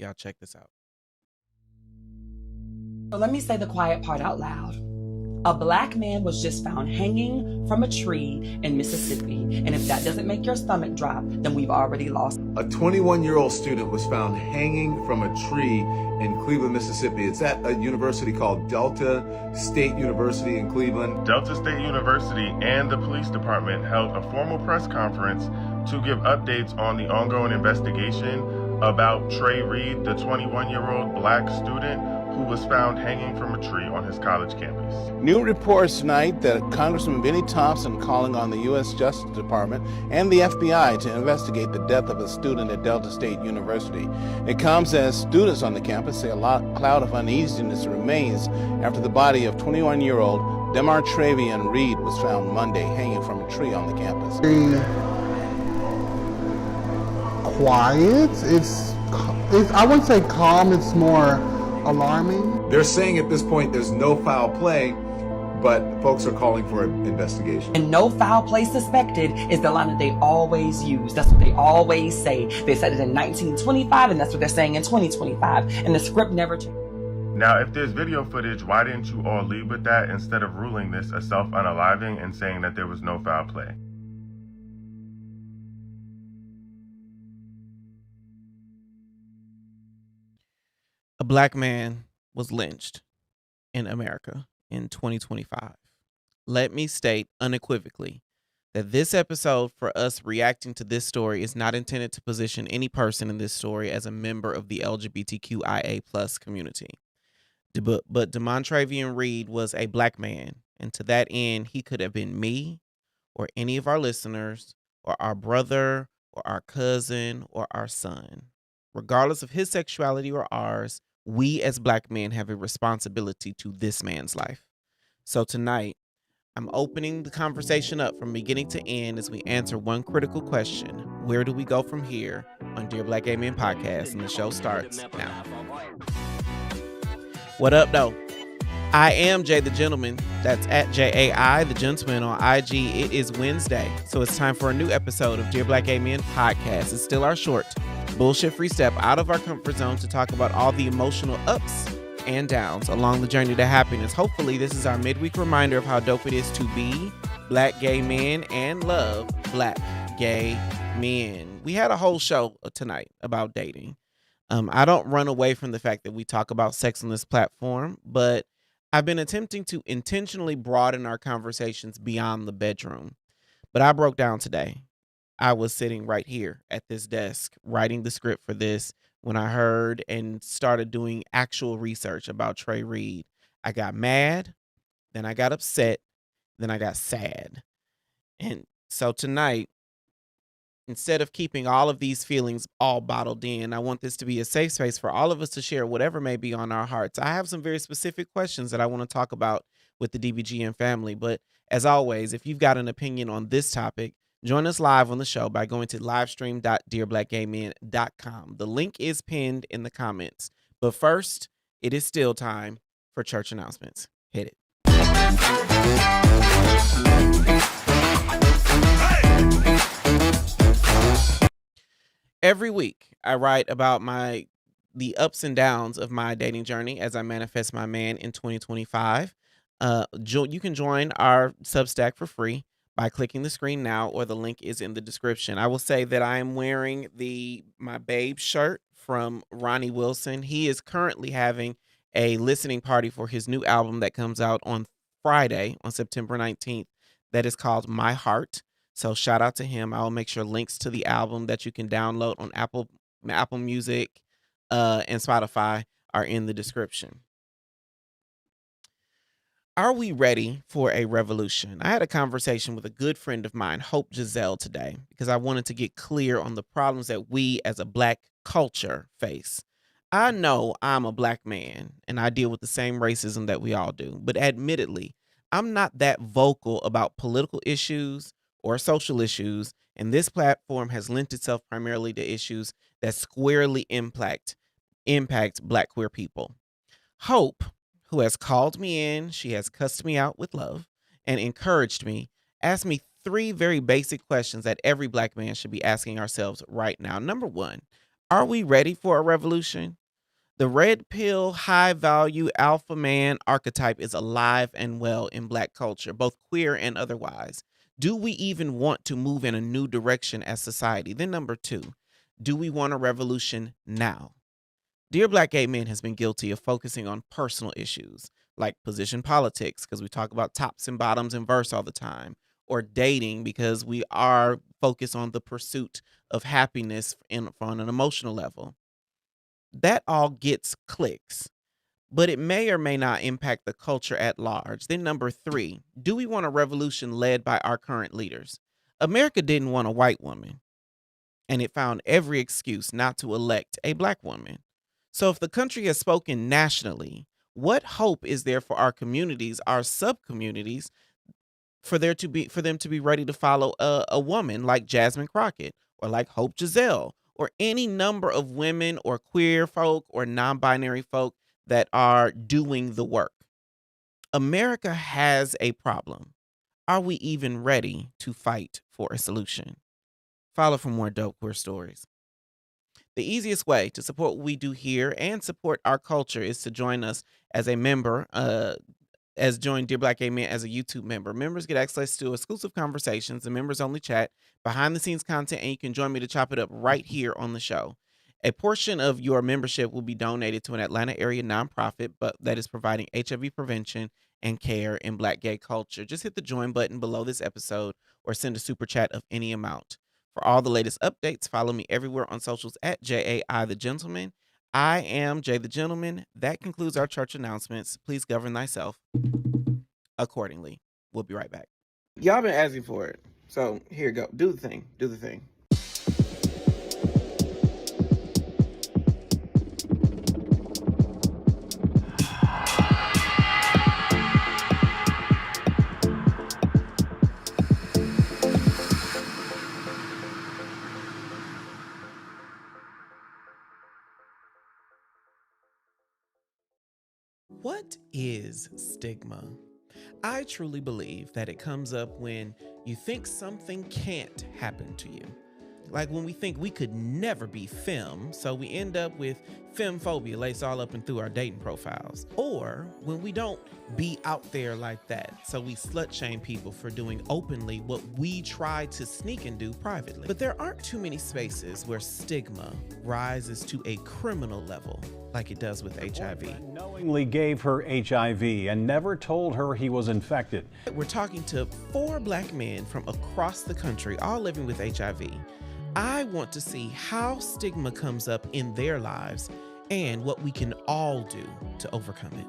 Y'all check this out. So let me say the quiet part out loud. A black man was just found hanging from a tree in Mississippi. And if that doesn't make your stomach drop, then we've already lost. A 21-year-old student was found hanging from a tree in Cleveland, Mississippi. It's at a university called Delta State University in Cleveland. Delta State University and the police department held a formal press conference to give updates on the ongoing investigation about Trey Reed, the 21-year-old black student who was found hanging from a tree on his college campus. New reports tonight that Congressman Benny Thompson calling on the U.S. Justice Department and the FBI to investigate the death of a student at Delta State University. It comes as students on the campus say a cloud of uneasiness remains after the body of 21-year-old Demartravian Reed was found Monday hanging from a tree on the campus. Quiet. It's I wouldn't say calm, it's more alarming. They're saying at this point there's no foul play, but folks are calling for an investigation. And no foul play suspected is the line that they always use. That's what they always say. They said it in 1925, and that's what they're saying in 2025. And the script never changed. Now, if there's video footage, why didn't you all lead with that instead of ruling this a self-unaliving and saying that there was no foul play? A black man was lynched in America in 2025. Let me state unequivocally that this episode, for us reacting to this story, is not intended to position any person in this story as a member of the LGBTQIA plus community. But Demontravian Reed was a black man, and to that end, he could have been me or any of our listeners or our brother or our cousin or our son. Regardless of his sexuality or ours, we as black men have a responsibility to this man's life. So tonight, I'm opening the conversation up from beginning to end as we answer one critical question. Where do we go from here on Dear Black Gay Men Podcast? And the show starts now. What up, though? I am Jay the Gentleman. That's at JAI the Gentleman on IG. It is Wednesday, so it's time for a new episode of Dear Black Gay Men Podcast. It's still our short, bullshit-free step out of our comfort zone to talk about all the emotional ups and downs along the journey to happiness. Hopefully, this is our midweek reminder of how dope it is to be black gay men and love black gay men. We had a whole show tonight about dating. I don't run away from the fact that we talk about sex on this platform, but I've been attempting to intentionally broaden our conversations beyond the bedroom. But I broke down today. I was sitting right here at this desk writing the script for this when I heard and started doing actual research about Trey Reed. I got mad, then I got upset, then I got sad. And so tonight, instead of keeping all of these feelings all bottled in, I want this to be a safe space for all of us to share whatever may be on our hearts. I have some very specific questions that I want to talk about with the DBGN family. But as always, if you've got an opinion on this topic, join us live on the show by going to livestream.dearblackgaymen.com. The link is pinned in the comments. But first, it is still time for church announcements. Hit it. Every week, I write about the ups and downs of my dating journey as I manifest my man in 2025. You can join our Substack for free by clicking the screen now, or the link is in the description. I will say that I am wearing my Babe shirt from Ronnie Wilson. He is currently having a listening party for his new album that comes out on Friday, on September 19th, that is called My Heart. So shout out to him. I'll make sure links to the album that you can download on Apple Music and Spotify are in the description. Are we ready for a revolution? I had a conversation with a good friend of mine, Hope Giselle, today, because I wanted to get clear on the problems that we as a black culture face. I know I'm a black man and I deal with the same racism that we all do, but admittedly, I'm not that vocal about political issues or social issues, and this platform has lent itself primarily to issues that squarely impact black queer people. Hope, who has called me in, she has cussed me out with love and encouraged me, asked me 3 very basic questions that every black man should be asking ourselves right now. Number 1, Are we ready for a revolution? The red pill, high value alpha man archetype is alive and well in Black culture, both queer and otherwise. Do we even want to move in a new direction as society? Then, number two, do we want a revolution now? Dear Black Gay Men has been guilty of focusing on personal issues like position politics, because we talk about tops and bottoms in verse all the time, or dating, because we are focused on the pursuit of happiness on an emotional level. That all gets clicks, but it may or may not impact the culture at large. Then, number three, do we want a revolution led by our current leaders? America didn't want a white woman, and it found every excuse not to elect a Black woman. So, if the country has spoken nationally, what hope is there for our communities, our sub communities, for them to be ready to follow a woman like Jasmine Crockett or like Hope Giselle or any number of women or queer folk or non-binary folk that are doing the work? America has a problem. Are we even ready to fight for a solution? Follow for more dope queer stories. The easiest way to support what we do here and support our culture is to join us as a member, join Dear Black Gay Men as a YouTube member. Members get access to exclusive conversations, the members only chat, behind the scenes content, and you can join me to chop it up right here on the show. A portion of your membership will be donated to an Atlanta area nonprofit, but that is providing HIV prevention and care in Black gay culture. Just hit the join button below this episode or send a super chat of any amount. For all the latest updates, follow me everywhere on socials at JAI The Gentleman. I am Jay the Gentleman. That concludes our church announcements. Please govern thyself accordingly. We'll be right back. Y'all been asking for it. So here you go. Do the thing. Do the thing. What is stigma? I truly believe that it comes up when you think something can't happen to you. Like when we think we could never be femme, so we end up with femmephobia laced all up and through our dating profiles. Or when we don't be out there like that, so we slut shame people for doing openly what we try to sneak and do privately. But there aren't too many spaces where stigma rises to a criminal level like it does with HIV. Knowingly gave her HIV and never told her he was infected. We're talking to 4 Black men from across the country, all living with HIV. I want to see how stigma comes up in their lives and what we can all do to overcome it.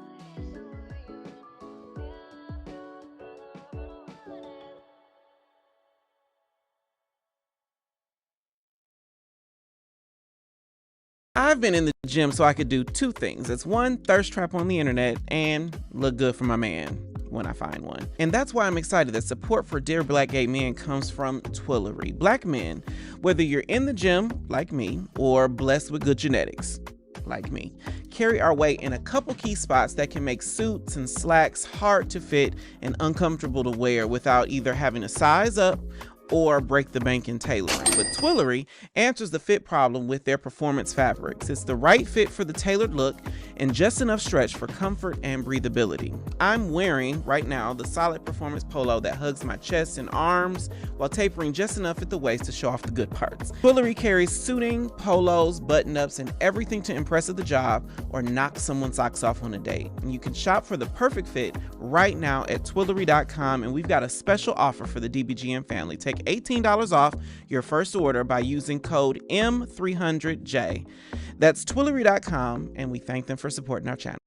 I've been in the gym so I could do 2 things. It's one, thirst trap on the internet, and look good for my man when I find one. And that's why I'm excited that support for Dear Black Gay Men comes from Twillery. Black men, whether you're in the gym, like me, or blessed with good genetics, like me, carry our weight in a couple key spots that can make suits and slacks hard to fit and uncomfortable to wear without either having to size up or break the bank in tailoring. But Twillery answers the fit problem with their performance fabrics. It's the right fit for the tailored look and just enough stretch for comfort and breathability. I'm wearing right now the solid performance polo that hugs my chest and arms while tapering just enough at the waist to show off the good parts. Twillery carries suiting, polos, button-ups, and everything to impress at the job or knock someone's socks off on a date. And you can shop for the perfect fit right now at Twillery.com, and we've got a special offer for the DBGM family. Take $18 off your first order by using code M300J. That's Twillery.com, and we thank them for supporting our channel.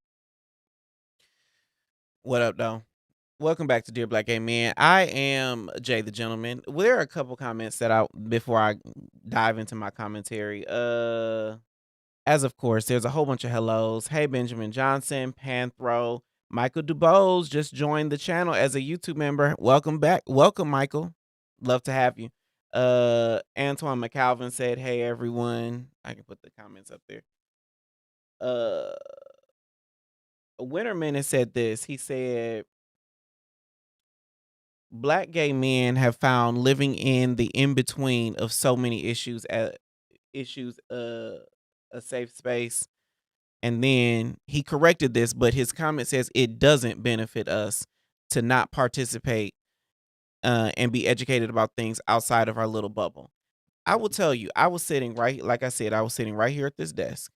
What up, though? Welcome back to Dear Black Gay Men. I am Jay the Gentleman. Well, there are a couple comments before I dive into my commentary. As of course, there's a whole bunch of hellos. Hey, Benjamin Johnson, Panthro, Michael Dubose just joined the channel as a YouTube member. Welcome back. Welcome, Michael. Love to have you. Antoine McAlvin said, hey, everyone. I can put the comments up there. Winterman has said this. He said, Black gay men have found living in the in-between of so many issues issues a safe space, and then he corrected this, but his comment says it doesn't benefit us to not participate and be educated about things outside of our little bubble. I will tell you, I was sitting right, like I said, I was sitting right here at this desk,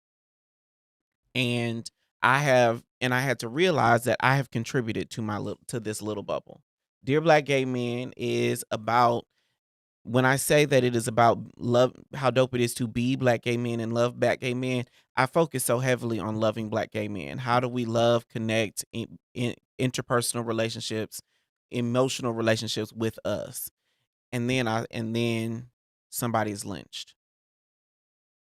and I had to realize that I have contributed to this little bubble. Dear Black Gay Men is about, when I say that it is about love, how dope it is to be Black gay men and love Black gay men, I focus so heavily on loving Black gay men. How do we love, connect in interpersonal relationships, emotional relationships with us? And then somebody's lynched.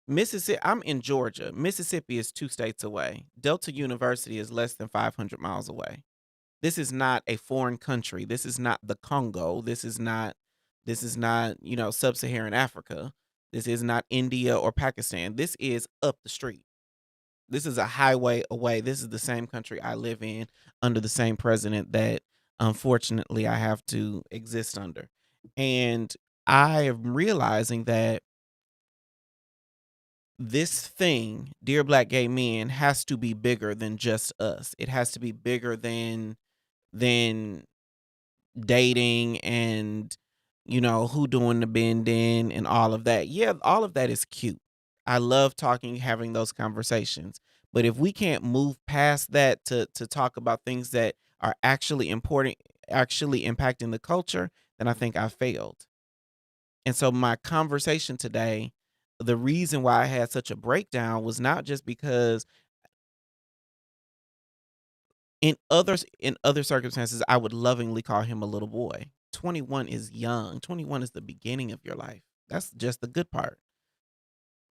Mississippi, I'm in Georgia. Mississippi is 2 states away. Delta University is less than 500 miles away. This is not a foreign country. This is not the Congo. This is not, sub-Saharan Africa. This is not India or Pakistan. This is up the street. This is a highway away. This is the same country I live in, under the same president that unfortunately I have to exist under. And I am realizing that this thing, Dear Black Gay Men, has to be bigger than just us. It has to be bigger than dating and who doing the bending and all of that. Yeah, all of that is cute. I love talking, having those conversations. But if we can't move past that to talk about things that are actually important, actually impacting the culture, then I think I failed. And so my conversation today, the reason why I had such a breakdown was not just because in other circumstances I would lovingly call him a little boy. 21 is young. 21 is the beginning of your life. That's just the good part.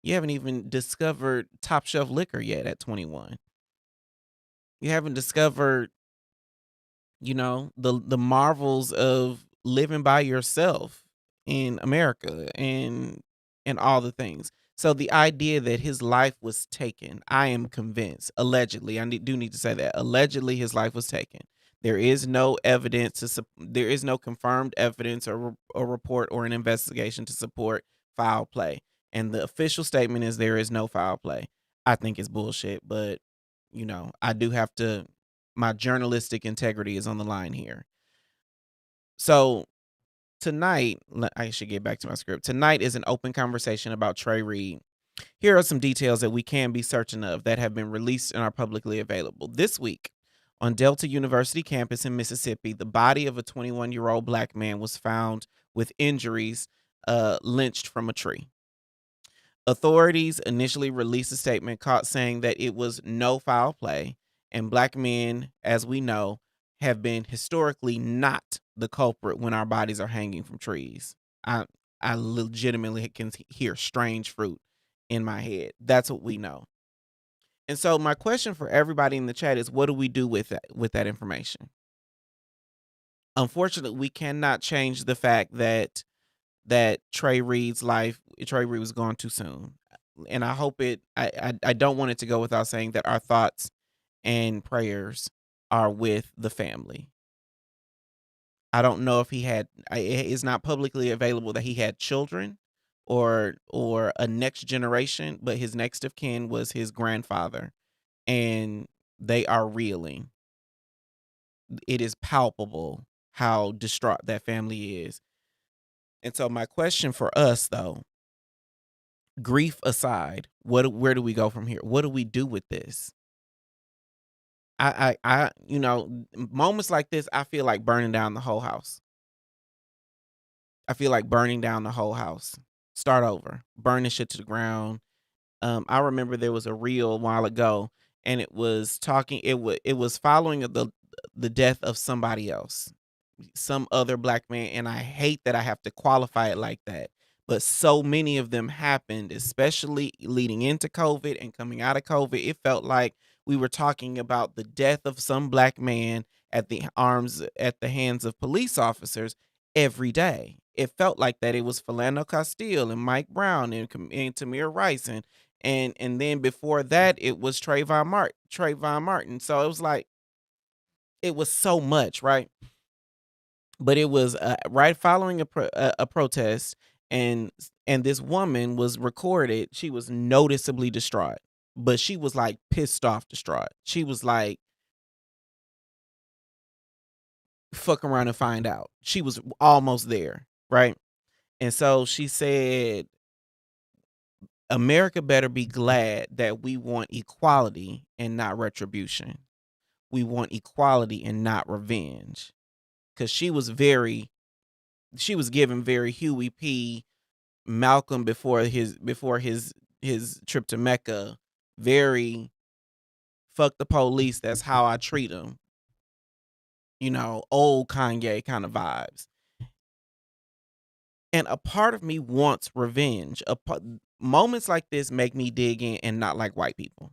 You haven't even discovered top shelf liquor yet at 21. You haven't discovered, the marvels of living by yourself in America and all the things. So the idea that his life was taken, I am convinced, allegedly, do need to say that, allegedly his life was taken. There is no evidence there is no confirmed evidence or a report or an investigation to support foul play. And the official statement is there is no foul play. I think it's bullshit, but I do have to, my journalistic integrity is on the line here. So tonight, I should get back to my script. Tonight is an open conversation about Trey Reed. Here are some details that we can be certain of that have been released and are publicly available. This week, on Delta University campus in Mississippi, the body of a 21-year-old Black man was found with injuries, lynched from a tree. Authorities initially released a statement saying that it was no foul play, and Black men, as we know, have been historically not the culprit when our bodies are hanging from trees. I legitimately can hear strange fruit in my head. That's what we know. And so my question for everybody in the chat is, what do we do with that information? Unfortunately, we cannot change the fact that Trey Reed was gone too soon. And I hope I don't want it to go without saying that our thoughts and prayers are with the family. I don't know if it's not publicly available that he had children or a next generation, but his next of kin was his grandfather, and they are reeling. It is palpable how distraught that family is. And so my question for us, though, grief aside, where do we go from here? What do we do with this? Moments like this, I feel like burning down the whole house. I feel like burning down the whole house. Start over. Burn this shit to the ground. I remember there was a reel a while ago, and it was talking. It was following the death of somebody else, some other Black man, and I hate that I have to qualify it like that. But so many of them happened, especially leading into COVID and coming out of COVID. It felt like we were talking about the death of some Black man at the hands of police officers every day. It felt like that. It was Philando Castile and Mike Brown and Tamir Rice and then before that it was Trayvon Martin. So it was like, it was so much, right? But it was right following a protest, and And this woman was recorded. She was noticeably distraught, but she was like pissed off distraught. She was like, fuck around and find out. She was almost there, right? And so she said, America better be glad that we want equality and not retribution. We want equality and not revenge. Because she was given very Huey P. Malcolm before his trip to Mecca, very fuck the police, that's how I treat them. Old Kanye kind of vibes. And a part of me wants revenge. Moments like this make me dig in and not like white people.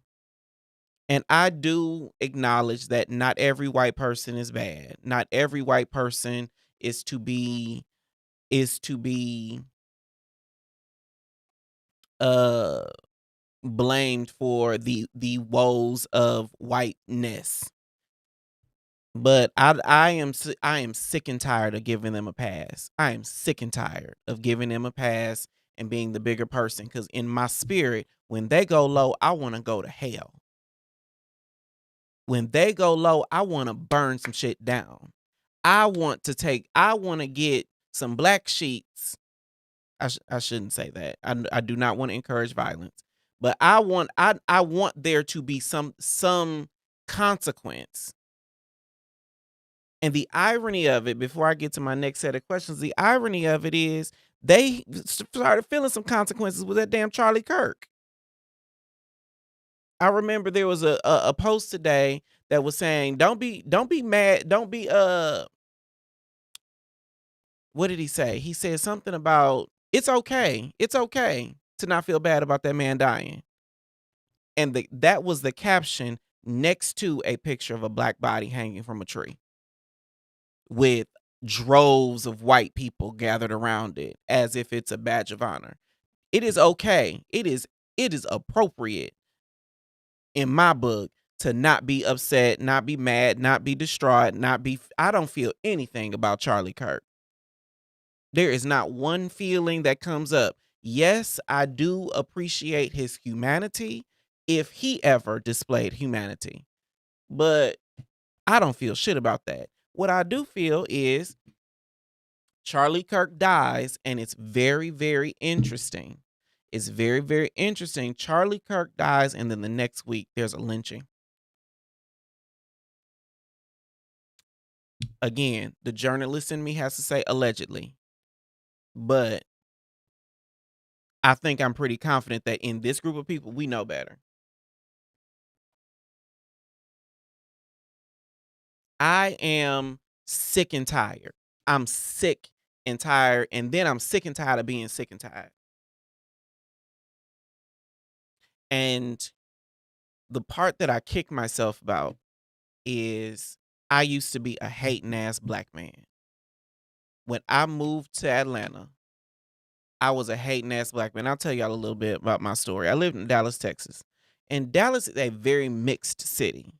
And I do acknowledge that not every white person is bad. Not every white person is to be blamed for the woes of whiteness. But I am sick and tired of giving them a pass. I am sick and tired of giving them a pass and being the bigger person. Because in my spirit, when they go low, I want to go to hell. When they go low, I want to burn some shit down. I want to get some black sheets. I shouldn't say that. I do not want to encourage violence. But I want there to be some consequence. And the irony of it, before I get to my next set of questions, the irony of it is they started feeling some consequences with that damn Charlie Kirk. I remember there was a post today that was saying, don't be mad, what did he say? He said something about it's okay to not feel bad about that man dying. And that was the caption next to a picture of a black body hanging from a tree, with droves of white people gathered around it as if it's a badge of honor. It is okay. It is appropriate in my book to not be upset, not be mad, not be distraught, I don't feel anything about Charlie Kirk. There is not one feeling that comes up. Yes, I do appreciate his humanity if he ever displayed humanity, but I don't feel shit about that. What I do feel is Charlie Kirk dies, and it's very, very interesting. It's very, very interesting. Charlie Kirk dies, and then the next week there's a lynching. Again, the journalist in me has to say allegedly, but I think I'm pretty confident that in this group of people, we know better. I am sick and tired. I'm sick and tired, and then I'm sick and tired of being sick and tired. And the part that I kick myself about is I used to be a hating ass black man. When I moved to Atlanta, I was a hating ass black man. I'll tell y'all a little bit about my story. I lived in Dallas, Texas. And Dallas is a very mixed city.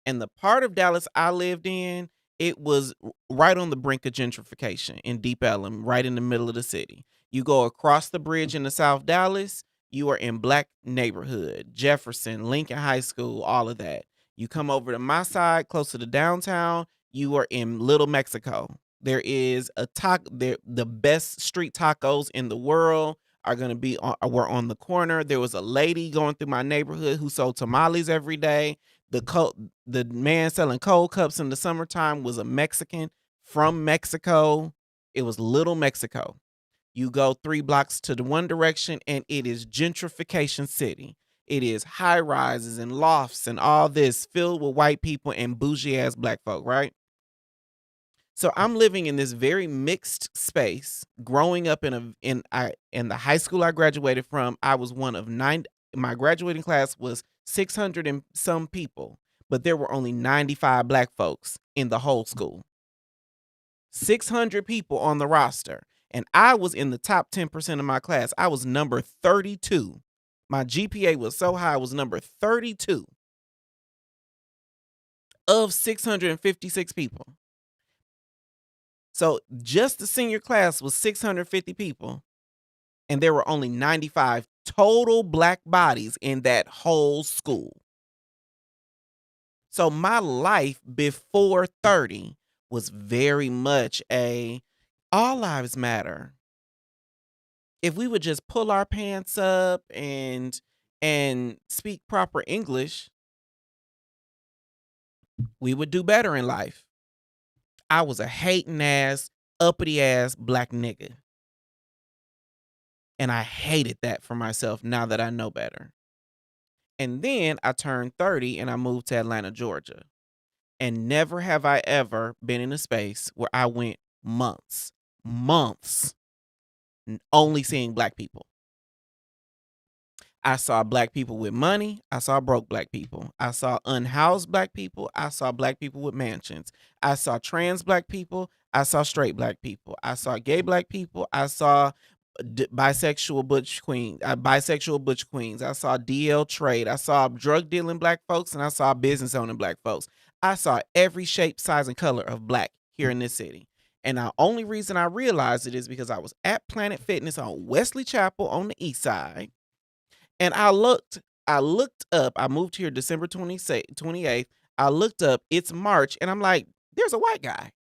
And the part of Dallas I lived in, it was right on the brink of gentrification in Deep Ellum, right in the middle of the city. You go across the bridge into South Dallas, you are in black neighborhood, Jefferson, Lincoln High School, all of that. You come over to my side, closer to downtown, you are in Little Mexico. There is the best street tacos in the world were on the corner. There was a lady going through my neighborhood who sold tamales every day. The man selling cold cups in the summertime was a Mexican from Mexico. It was Little Mexico. You go 3 blocks to the one direction, and it is gentrification city. It is high rises and lofts and all this filled with white people and bougie ass black folk, right? So I'm living in this very mixed space. Growing up in the high school I graduated from, I was one of 9. My graduating class was 600 and some people, but there were only 95 black folks in the whole school. 600 people on the roster, and I was in the top 10% of my class. I was number 32. My GPA was so high, I was number 32 of 656 people. So just the senior class was 650 people. And there were only 95 total black bodies in that whole school. So my life before 30 was very much all lives matter. If we would just pull our pants up and speak proper English, we would do better in life. I was a hating ass, uppity ass black nigga. And I hated that for myself now that I know better. And then I turned 30 and I moved to Atlanta, Georgia. And never have I ever been in a space where I went months only seeing black people. I saw black people with money. I saw broke black people. I saw unhoused black people. I saw black people with mansions. I saw trans black people. I saw straight black people. I saw gay black people. I saw bisexual butch queens. I saw DL trade. I saw drug dealing black folks, and I saw business owning black folks. I saw every shape, size, and color of black here in this city. And the only reason I realized it is because I was at Planet Fitness on Wesley Chapel on the east side. And I looked up. I moved here December 28th. I looked up, it's March, and I'm like, there's a white guy.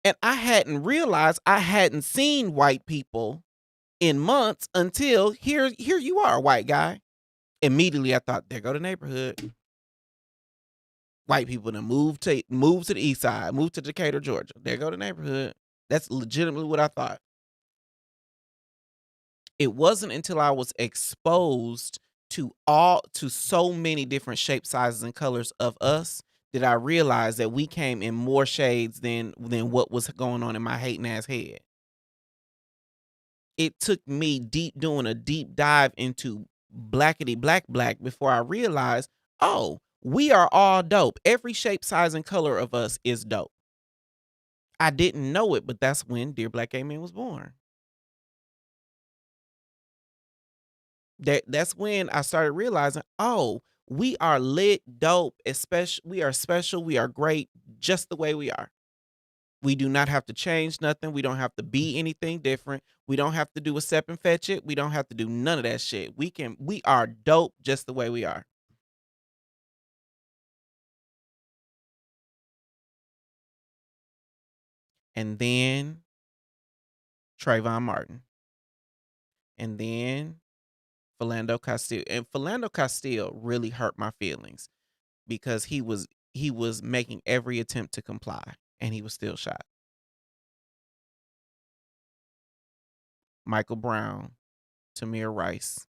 And I hadn't realized I hadn't seen white people in months until here you are, white guy. Immediately I thought, there go the neighborhood. White people that moved to the east side, moved to Decatur, Georgia. There go the neighborhood. That's legitimately what I thought. It wasn't until I was exposed to so many different shapes, sizes, and colors of us that I realized that we came in more shades than what was going on in my hating ass head. It took me doing a deep dive into blackity black before I realized, oh, we are all dope. Every shape, size, and color of us is dope. I didn't know it, but that's when Dear Black Gay Men was born. That's when I started realizing, oh, we are lit, dope, we are special, we are great just the way we are. We do not have to change nothing. We don't have to be anything different. We don't have to do a step and fetch it. We don't have to do none of that shit. We are dope just the way we are. And then Trayvon Martin. And then Philando Castile. And Philando Castile really hurt my feelings because he was making every attempt to comply and he was still shot. Michael Brown, Tamir Rice,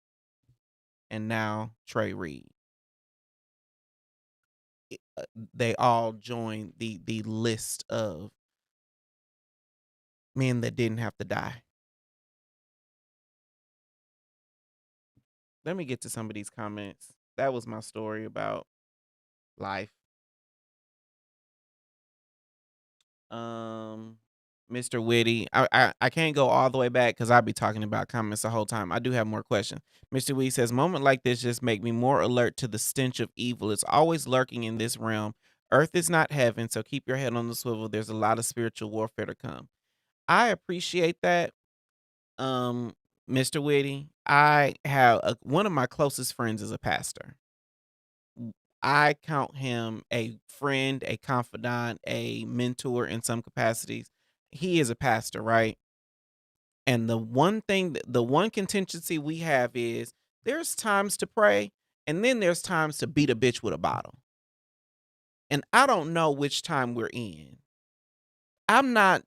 and now Trey Reed. They all joined the list of men that didn't have to die. Let me get to some of these comments. That was my story about life. Mr. Witty, I can't go all the way back because I'll be talking about comments the whole time. I do have more questions. Mr. Witty says, moment like this just make me more alert to the stench of evil. It's always lurking in this realm. Earth is not heaven, so keep your head on the swivel. There's a lot of spiritual warfare to come. I appreciate that, Mr. Witty. I have one of my closest friends is a pastor. I count him a friend, a confidant, a mentor in some capacities. He is a pastor, right? And the one contingency we have is there's times to pray and then there's times to beat a bitch with a bottle. And I don't know which time we're in. I'm not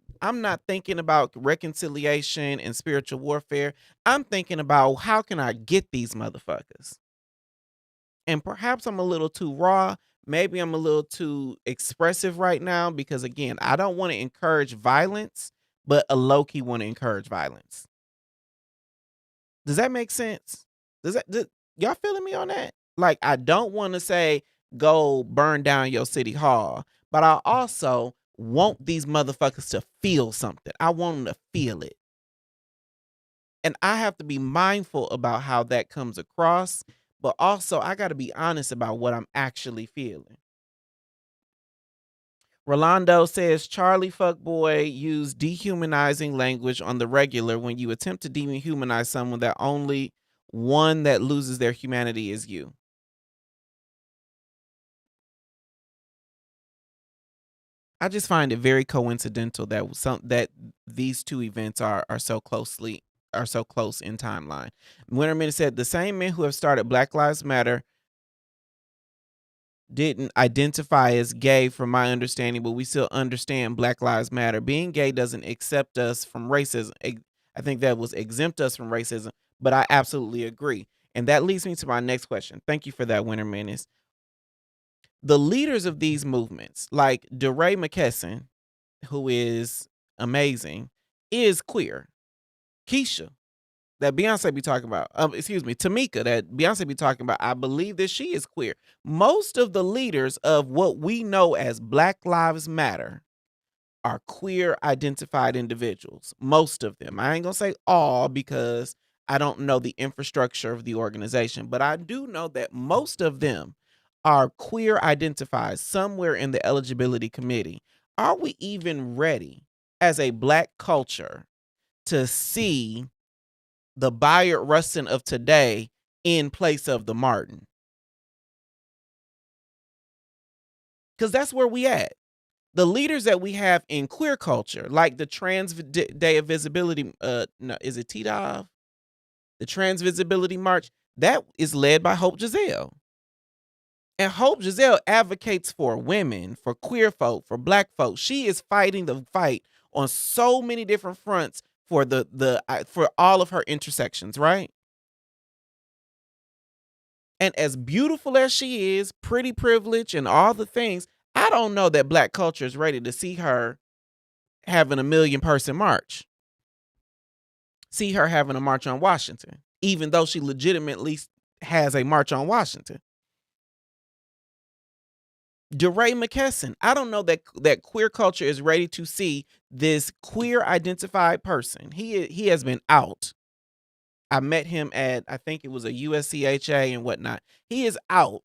thinking about reconciliation and spiritual warfare. I'm thinking about how can I get these motherfuckers? And perhaps I'm a little too raw. Maybe I'm a little too expressive right now because, again, I don't want to encourage violence, but a low-key want to encourage violence. Does that make sense? Y'all feeling me on that? Like, I don't want to say go burn down your city hall, but I also want these motherfuckers to feel something. I want them to feel it. And I have to be mindful about how that comes across. But also, I got to be honest about what I'm actually feeling. Rolando says Charlie Fuckboy used dehumanizing language on the regular. When you attempt to dehumanize someone, that only one that loses their humanity is you. I just find it very coincidental that these two events are so close in timeline. Winterman said the same men who have started Black Lives Matter didn't identify as gay from my understanding, but we still understand Black Lives Matter. Being gay doesn't accept us from racism. I think that was exempt us from racism, but I absolutely agree. And that leads me to my next question. Thank you for that, Winter Menace. The leaders of these movements, like DeRay McKesson, who is amazing, is queer. Keisha, that Beyonce be talking about, Tamika, that Beyonce be talking about, I believe that she is queer. Most of the leaders of what we know as Black Lives Matter are queer identified individuals. Most of them. I ain't gonna say all because I don't know the infrastructure of the organization, but I do know that most of them are queer identified somewhere in the eligibility committee. Are we even ready as a Black culture to see the Bayard Rustin of today in place of the Martin? Because that's where we at. The leaders that we have in queer culture, like the Trans Day of Visibility, no, is it TDAV? The Trans Visibility March, that is led by Hope Giselle. And Hope Giselle advocates for women, for queer folk, for Black folk. She is fighting the fight on so many different fronts for for all of her intersections, right? And as beautiful as she is, pretty privilege and all the things, I don't know that Black culture is ready to see her having a 1 million person march. See her having a march on Washington, even though she legitimately has a march on Washington. DeRay McKesson, I don't know that queer culture is ready to see this queer identified person. He has been out. I met him at, I think it was a USCHA and whatnot. He is out.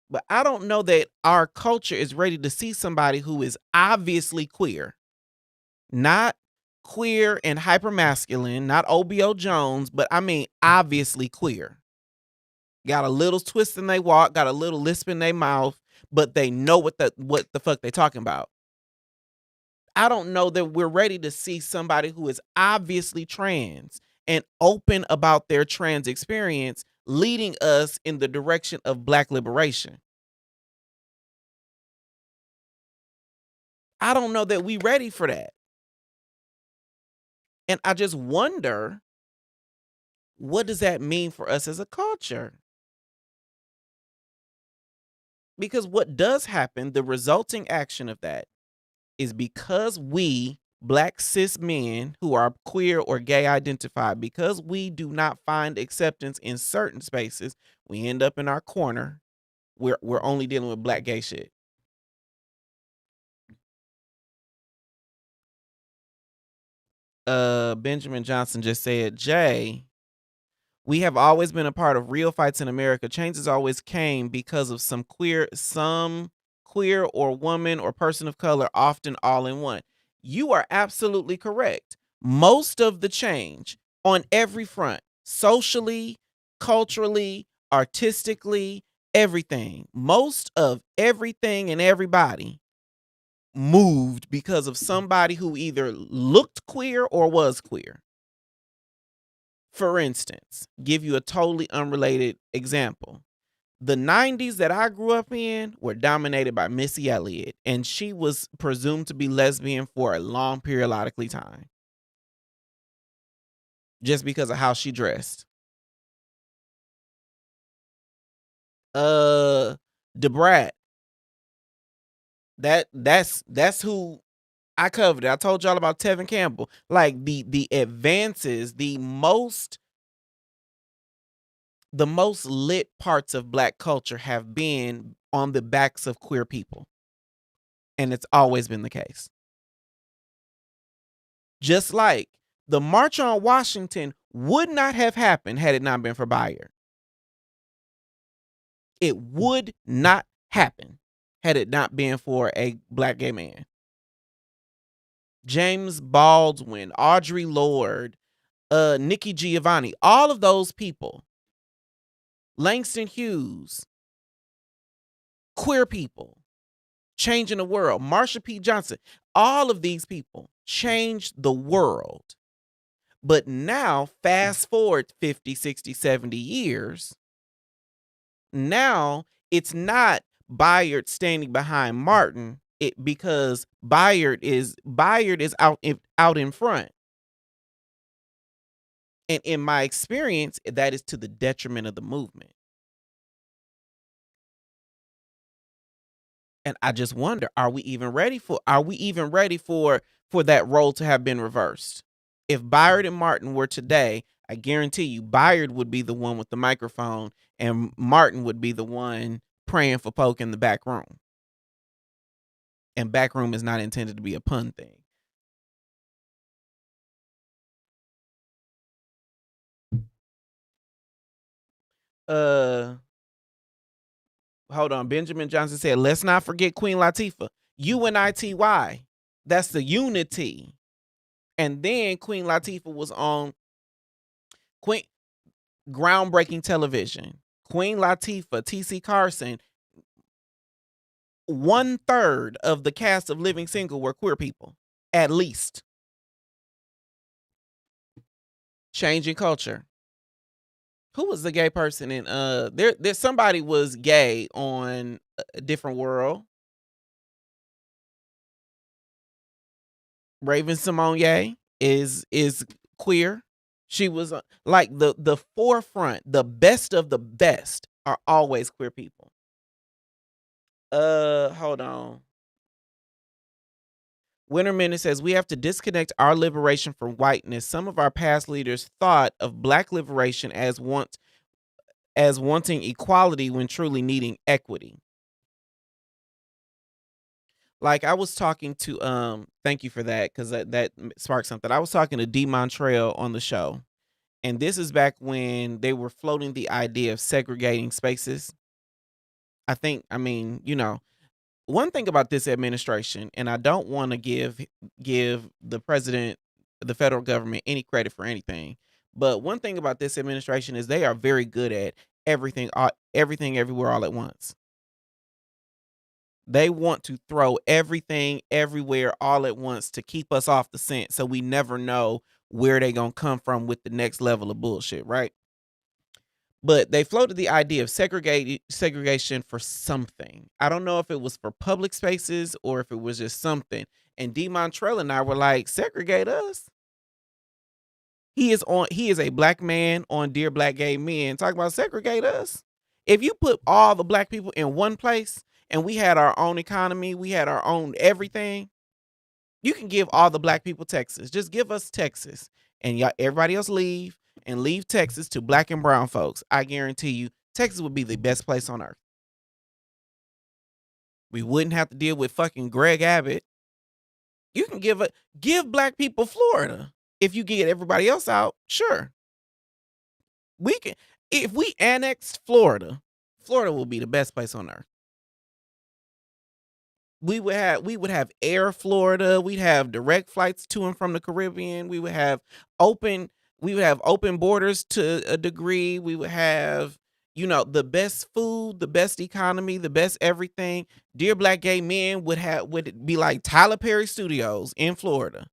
But I don't know that our culture is ready to see somebody who is obviously queer. Not queer and hypermasculine, not OBO Jones, but I mean obviously queer. Got a little twist in their walk, got a little lisp in their mouth, but they know what the fuck they talking about. I don't know that we're ready to see somebody who is obviously trans and open about their trans experience leading us in the direction of Black liberation. I don't know that we ready for that. And I just wonder, what does that mean for us as a culture? Because what does happen, the resulting action of that is because we Black cis men who are queer or gay identified, because we do not find acceptance in certain spaces, we end up in our corner. We're only dealing with Black gay shit. Benjamin Johnson just said, Jay, we have always been a part of real fights in America. Changes always came because of some queer or woman or person of color, often all in one. You are absolutely correct. Most of the change on every front, socially, culturally, artistically, everything, most of everything and everybody moved because of somebody who either looked queer or was queer. For instance, give you a totally unrelated example. The 90s that I grew up in were dominated by Missy Elliott, and she was presumed to be lesbian for a long periodically time. Just because of how she dressed. DeBrat. That's who I covered it. I told y'all about Tevin Campbell. Like the advances, the most lit parts of Black culture have been on the backs of queer people. And it's always been the case. Just like the March on Washington would not have happened had it not been for Bayard. It would not happen. had it not been for a black gay man. James Baldwin, Audre Lorde, Nikki Giovanni, all of those people, Langston Hughes, queer people, changing the world, Marsha P. Johnson, all of these people changed the world. But now, fast forward 50, 60, 70 years, now it's not Bayard standing behind Martin, because Bayard is out in front. And in my experience, that is to the detriment of the movement. And I just wonder, are we even ready for that role to have been reversed? If Bayard and Martin were today, I guarantee you Bayard would be the one with the microphone and Martin would be the one praying for Polk in the back room. And back room is not intended to be a pun thing. Hold on. Benjamin Johnson said, let's not forget Queen Latifah. UNITY. That's the unity. And then Queen Latifah was on groundbreaking television. Queen Latifah, T.C. Carson, 1/3 of the cast of Living Single were queer people, at least. Changing culture. Who was the gay person in there's somebody was gay on A Different World? Raven Simone is queer. She was like the forefront, the best of the best are always queer people. Hold on. Winter Minute says, we have to disconnect our liberation from whiteness. Some of our past leaders thought of black liberation as wanting equality when truly needing equity. Like I was talking to thank you for that, because that sparked something. I was talking to D. Montreal on the show, and this is back when they were floating the idea of segregating spaces. I mean, one thing about this administration, and I don't want to give the president, the federal government, any credit for anything, but one thing about this administration is they are very good at everything everywhere all at once. They want to throw everything everywhere all at once to keep us off the scent, so we never know where they gonna come from with the next level of bullshit, right? But they floated the idea of segregation for something. I don't know if it was for public spaces or if it was just something. And D. Montreal and I were like, segregate us? He is a black man on Dear Black Gay Men talking about segregate us. If you put all the black people in one place and we had our own economy, we had our own everything, you can give all the black people Texas. Just give us Texas, and everybody else leave Texas to black and brown folks. I guarantee you Texas would be the best place on earth. We wouldn't have to deal with fucking Greg Abbott. You can give black people Florida. If you get everybody else out, sure. We can. If we annexed Florida will be the best place on earth. We would have Air Florida. We'd have direct flights to and from the Caribbean. We would have open borders to a degree. We would have, the best food, the best economy, the best everything. Dear Black Gay Men would be like Tyler Perry Studios in Florida.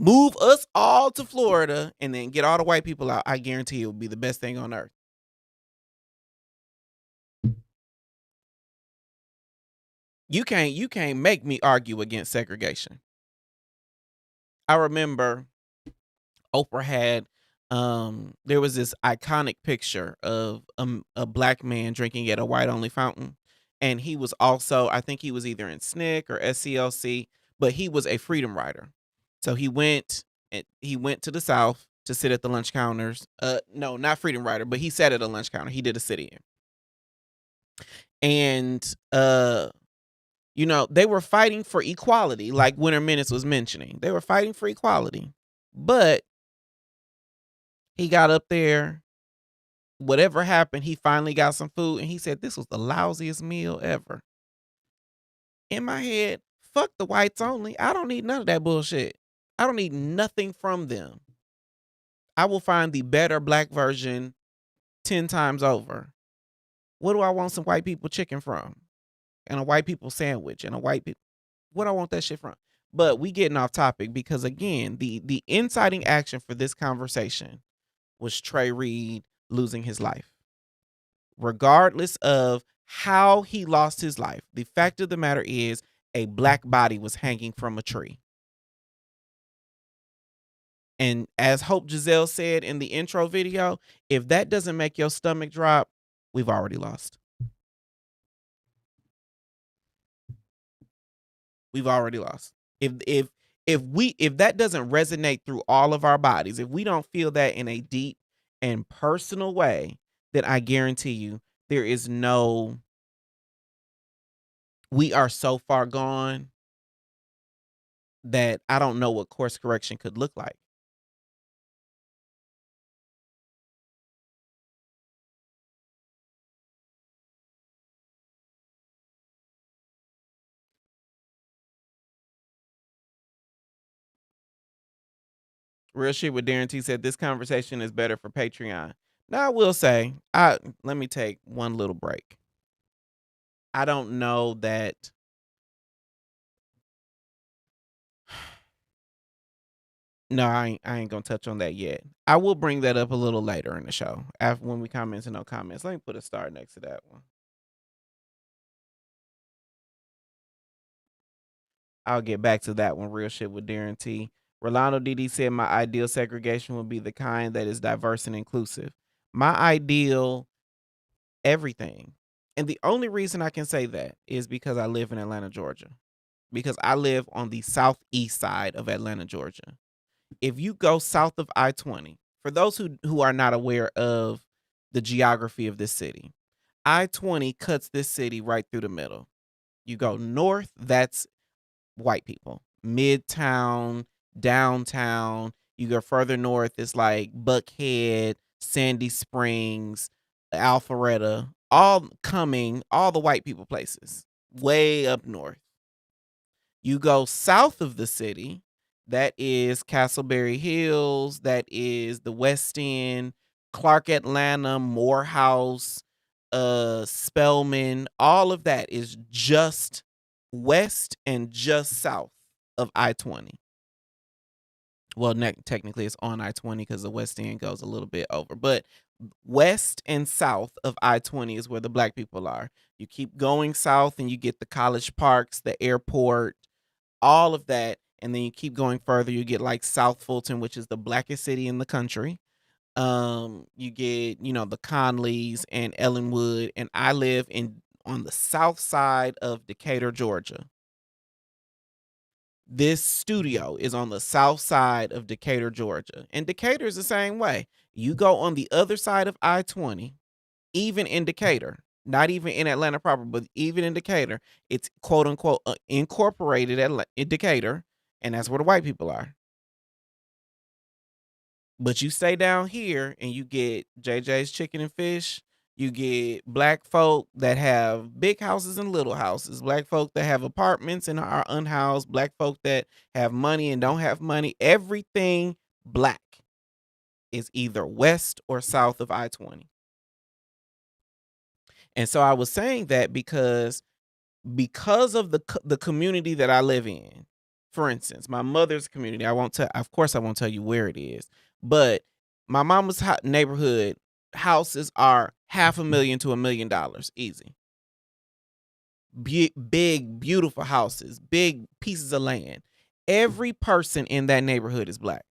Move us all to Florida and then get all the white people out. I guarantee it would be the best thing on earth. You can't make me argue against segregation. I remember Oprah had there was this iconic picture of a black man drinking at a white only fountain, and he was also, I think he was either in SNCC or SCLC, but he was a freedom rider. So he went to the South to sit at the lunch counters. No, not freedom rider, but he sat at a lunch counter. He did a sit-in. And they were fighting for equality, like Winter Menace was mentioning. They were fighting for equality. But he got up there, whatever happened, he finally got some food, and he said this was the lousiest meal ever. In my head, fuck the whites only. I don't need none of that bullshit. I don't need nothing from them. I will find the better black version 10 times over. What do I want some white people chicken from? And a white people sandwich and a white people. What do I want that shit from? But we getting off topic because again, the inciting action for this conversation was Trey Reed losing his life. Regardless of how he lost his life, the fact of the matter is a black body was hanging from a tree. And as Hope Giselle said in the intro video, if that doesn't make your stomach drop, we've already lost. We've already lost. If that doesn't resonate through all of our bodies, if we don't feel that in a deep and personal way, then I guarantee you there is no, we are so far gone that I don't know what course correction could look like. Real shit with Darren T said this conversation is better for Patreon. Now I will say, let me take one little break. I don't know that no, I ain't gonna touch on that yet. I will bring that up a little later in the show. After when we comment to no comments. Let me put a star next to that one. I'll get back to that one. Real shit with Darren T. Rolando DD said my ideal segregation would be the kind that is diverse and inclusive. My ideal everything. And the only reason I can say that is because I live in Atlanta, Georgia. Because I live on the southeast side of Atlanta, Georgia. If you go south of I-20, for those who are not aware of the geography of this city, I-20 cuts this city right through the middle. You go north, that's white people. Midtown, downtown. You go further north, it's like Buckhead, Sandy Springs, Alpharetta, all the white people places, way up north. You go south of the city, that is Castleberry Hills, that is the West End, Clark Atlanta, Morehouse, Spelman, all of that is just west and just south of I-20. Well, technically it's on I-20 because the West End goes a little bit over, but west and south of I-20 is where the black people are. You keep going south and you get the college parks, the airport, all of that. And then you keep going further, you get like South Fulton, which is the blackest city in the country. You get, the Conleys and Ellenwood, and I live on the south side of Decatur, Georgia. This studio is on the south side of Decatur, Georgia. And Decatur is the same way. You go on the other side of I-20, even in Decatur, not even in Atlanta proper, but even in Decatur, it's quote unquote incorporated in Decatur, and that's where the white people are. But you stay down here and you get JJ's Chicken and Fish. You get black folk that have big houses and little houses, black folk that have apartments and are unhoused, black folk that have money and don't have money. Everything black is either west or south of I-20. And so I was saying that because of the community that I live in. For instance, my mother's community, of course I won't tell you where it is, but my mama's neighborhood houses are $500,000 to $1 million easy. Big, beautiful houses, big pieces of land. Every person in that neighborhood is black.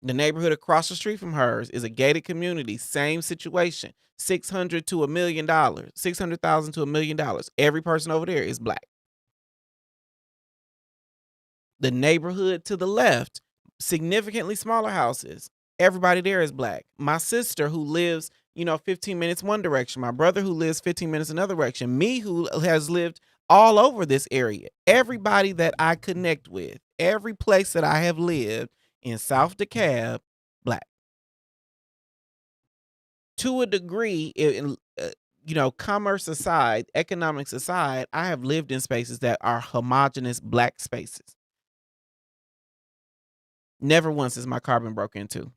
The neighborhood across the street from hers is a gated community, same situation. $600,000 to $1 million, $600,000 to $1 million. Every person over there is black. The neighborhood to the left, significantly smaller houses. Everybody there is black. My sister who lives, 15 minutes one direction. My brother who lives 15 minutes another direction. Me who has lived all over this area. Everybody that I connect with, every place that I have lived in South DeKalb, black. To a degree, commerce aside, economics aside, I have lived in spaces that are homogenous black spaces. Never once has my car been broken into.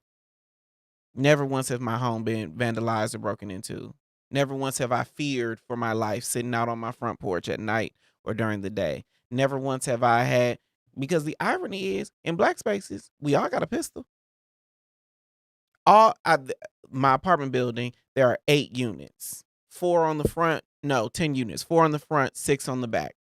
Never once has my home been vandalized or broken into. Never once have I feared for my life sitting out on my front porch at night or during the day. Never once have I had, because the irony is, in black spaces, we all got a pistol. My apartment building, there are 8 units. 4 on the front, no, 10 units. 4 on the front, 6 on the back.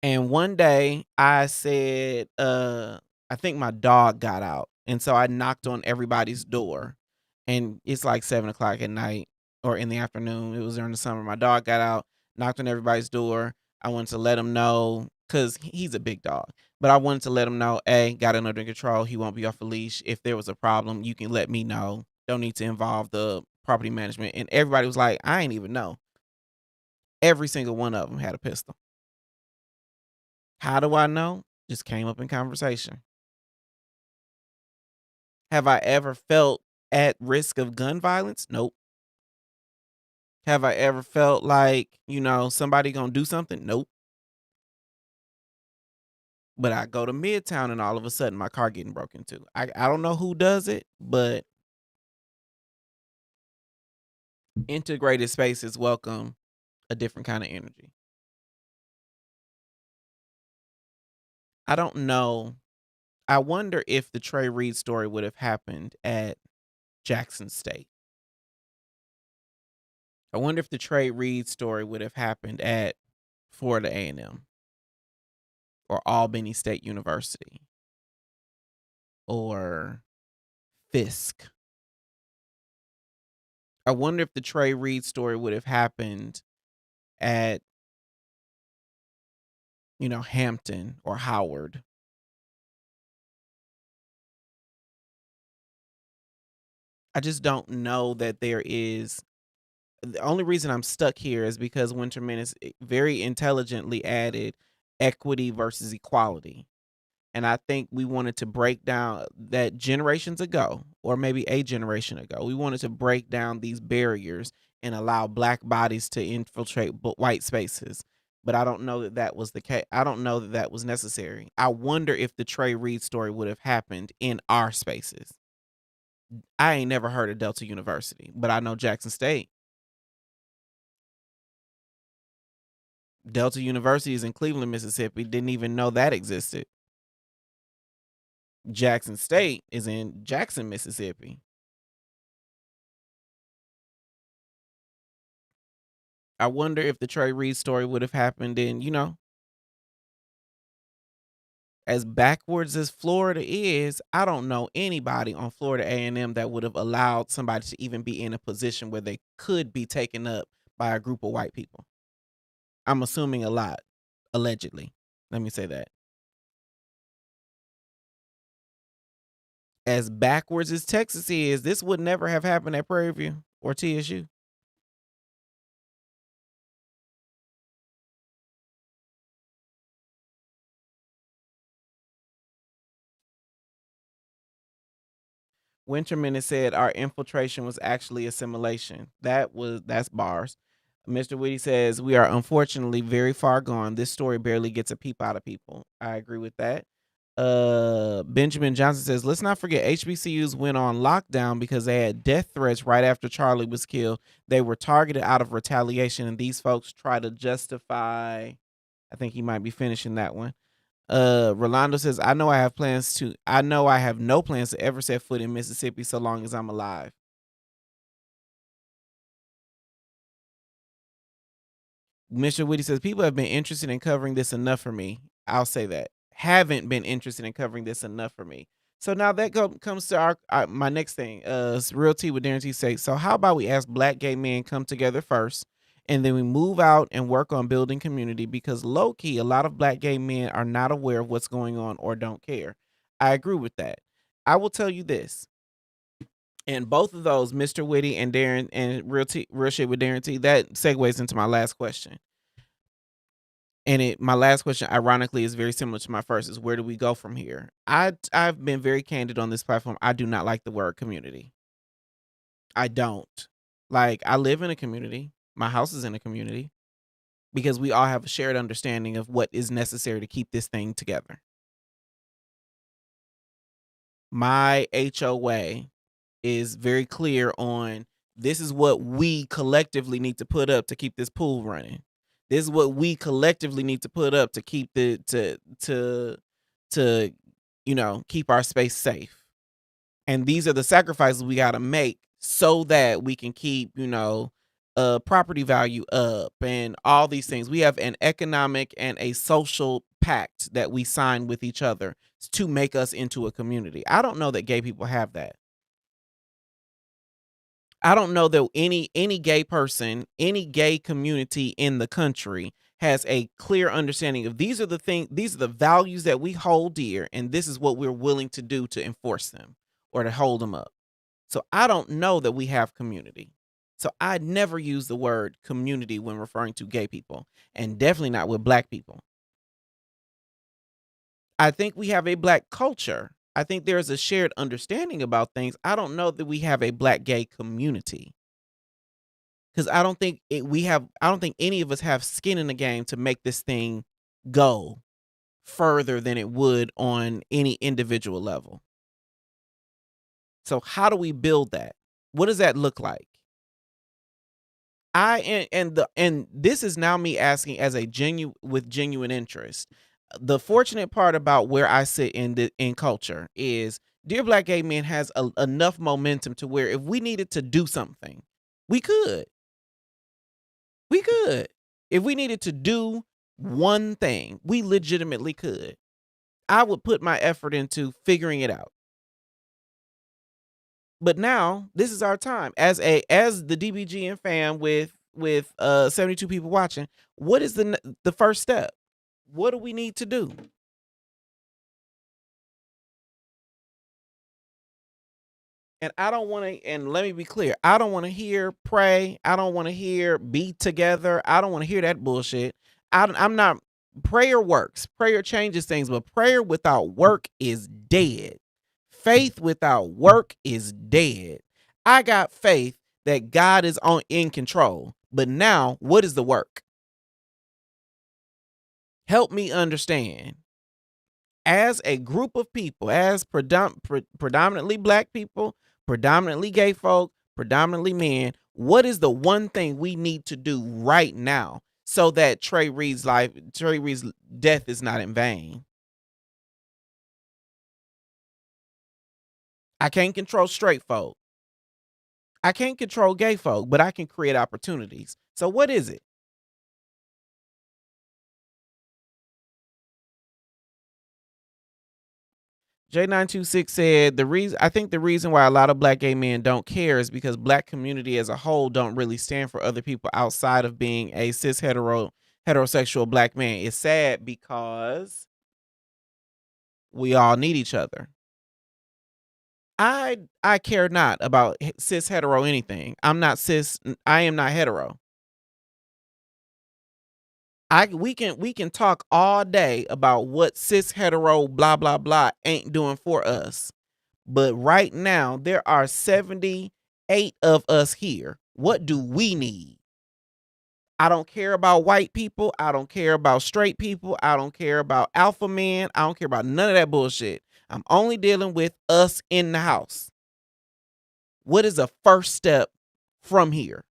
And one day I said, I think my dog got out. And so I knocked on everybody's door. And it's like 7 o'clock at night or in the afternoon. It was during the summer. My dog got out, knocked on everybody's door. I wanted to let him know, because he's a big dog. But I wanted to let him know, hey, got it under control. He won't be off a leash. If there was a problem, you can let me know. Don't need to involve the property management. And everybody was like, I ain't even know. Every single one of them had a pistol. How do I know? Just came up in conversation. Have I ever felt at risk of gun violence? Nope. Have I ever felt like, somebody gonna do something? Nope. But I go to Midtown and all of a sudden my car getting broken into. I don't know who does it, but integrated spaces welcome a different kind of energy. I don't know. I wonder if the Trey Reed story would have happened at Jackson State. I wonder if the Trey Reed story would have happened at Florida A&M or Albany State University or Fisk. I wonder if the Trey Reed story would have happened at, Hampton or Howard. I just don't know that there is. The only reason I'm stuck here is because Winterman is very intelligently added equity versus equality. And I think we wanted to break down that generations ago, or maybe a generation ago, we wanted to break down these barriers and allow black bodies to infiltrate white spaces. But I don't know that that was the case. I don't know that that was necessary. I wonder if the Trey Reed story would have happened in our spaces. I ain't never heard of Delta University, but I know Jackson State. Delta University is in Cleveland, Mississippi. Didn't even know that existed. Jackson State is in Jackson, Mississippi. I wonder if the Trey Reed story would have happened in, as backwards as Florida is, I don't know anybody on Florida A&M that would have allowed somebody to even be in a position where they could be taken up by a group of white people. I'm assuming a lot, allegedly. Let me say that. As backwards as Texas is, this would never have happened at Prairie View or TSU. Winterman has said our infiltration was actually assimilation. That's bars. Mr. Whitty says we are unfortunately very far gone. This story barely gets a peep out of people. I agree with that. Benjamin Johnson says, let's not forget HBCUs went on lockdown because they had death threats right after Charlie was killed. They were targeted out of retaliation, and these folks try to justify. I think he might be finishing that one. Rolando says, I know I have no plans to ever set foot in Mississippi so long as I'm alive. Mr. Whitty says, people have been interested in covering this enough for me. I'll say that. Haven't been interested in covering this enough for me. So now that comes to my next thing. Real Tea with Darren T say, so how about we ask black gay men come together first, and then we move out and work on building community, because low key, a lot of black gay men are not aware of what's going on or don't care. I agree with that. I will tell you this. And both of those, Mr. Whitty and Darren and Real Shit with Darren T, that segues into my last question. And my last question, ironically, is very similar to my first, is where do we go from here? I've been very candid on this platform. I do not like the word community. I don't. Like, I live in a community. My house is in a community because we all have a shared understanding of what is necessary to keep this thing together. My HOA is very clear on this is what we collectively need to put up to keep this pool running. This is what we collectively need to put up to keep to keep our space safe. And these are the sacrifices we got to make so that we can keep, property value up and all these things. We have an economic and a social pact that we sign with each other to make us into a community. I don't know that gay people have that. I don't know that any gay person, any gay community in the country has a clear understanding of these are the values that we hold dear, and this is what we're willing to do to enforce them or to hold them up. So I don't know that we have community. So I never use the word community when referring to gay people, and definitely not with black people. I think we have a black culture. I think there's a shared understanding about things. I don't know that we have a black gay community. Because I don't think any of us have skin in the game to make this thing go further than it would on any individual level. So how do we build that? What does that look like? And this is now me asking as with genuine interest. The fortunate part about where I sit in culture is Dear Black Gay Men has enough momentum to where if we needed to do something, we could. We could. If we needed to do one thing, we legitimately could. I would put my effort into figuring it out. But now this is our time as the DBGN fan with 72 people watching. What is the first step? What do we need to do? And I don't want to, and let me be clear, I don't want to hear pray. I don't want to hear be together. I don't want to hear that bullshit. I'm not, prayer works. Prayer changes things, but prayer without work is dead. Faith without work is dead. I got faith that God is in control, but now what is the work? Help me understand. As a group of people, as predominantly black people, predominantly gay folk, predominantly men, what is the one thing we need to do right now so that Trey Reed's death is not in vain? I can't control straight folk. I can't control gay folk, but I can create opportunities. So what is it? J926 said I think the reason why a lot of black gay men don't care is because black community as a whole don't really stand for other people outside of being a cis heterosexual black man. It's sad because we all need each other. I care not about cis hetero anything. I'm not cis. I am not hetero. We can talk all day about what cis hetero blah blah blah ain't doing for us. But right now there are 78 of us here. What do we need? I don't care about white people. I don't care about straight people. I don't care about alpha men. I don't care about none of that bullshit. I'm only dealing with us in the house. What is a first step from here?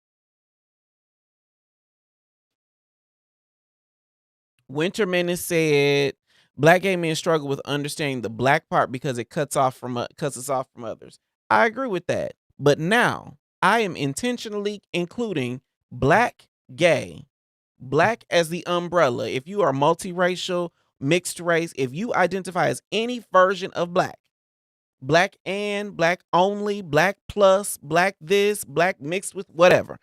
Winter Menace said, black gay men struggle with understanding the black part because it cuts us off from others. I agree with that. But now I am intentionally including black gay, black as the umbrella. If you are multiracial, mixed race, if you identify as any version of black and black only, black plus, black this, black mixed with whatever,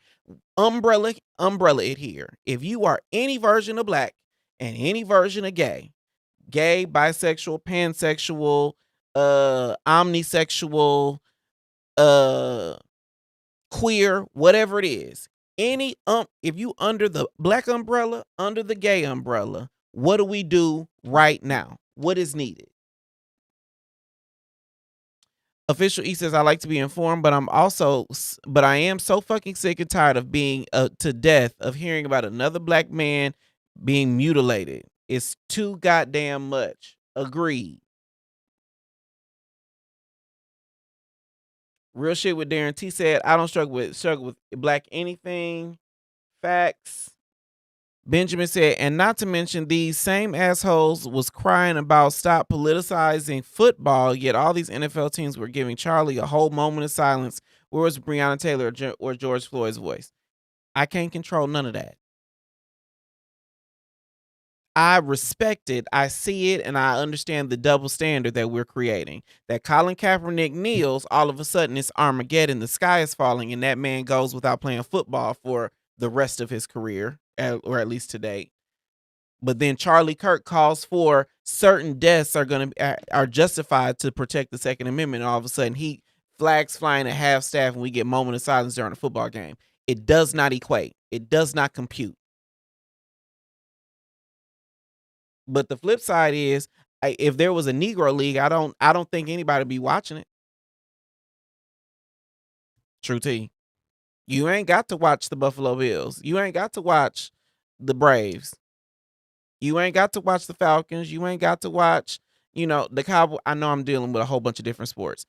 umbrella it here. If you are any version of black and any version of gay, bisexual, pansexual, omnisexual, queer, whatever it is, if you under the black umbrella, under the gay umbrella, what do we do right now? What is needed? Official E says, I like to be informed, but I am so fucking sick and tired of being to death of hearing about another black man being mutilated. It's too goddamn much. Agreed. Real shit with Darren T said, I don't struggle with black anything. Facts. Benjamin said, and not to mention these same assholes was crying about stop politicizing football, yet all these NFL teams were giving Charlie a whole moment of silence. Where was Breonna Taylor or George Floyd's voice? I can't control none of that. I respect it, I see it, and I understand the double standard that we're creating. That Colin Kaepernick kneels, all of a sudden it's Armageddon, the sky is falling, and that man goes without playing football for the rest of his career, or at least to date. But then Charlie Kirk calls for certain deaths are justified to protect the Second Amendment, and all of a sudden he flags flying at half staff, and we get moment of silence during a football game. It does not equate. It does not compute. But the flip side is, if there was a Negro League, I don't think anybody would be watching it. True T. You ain't got to watch the Buffalo Bills. You ain't got to watch the Braves. You ain't got to watch the Falcons. You ain't got to watch, the Cowboys. I know I'm dealing with a whole bunch of different sports.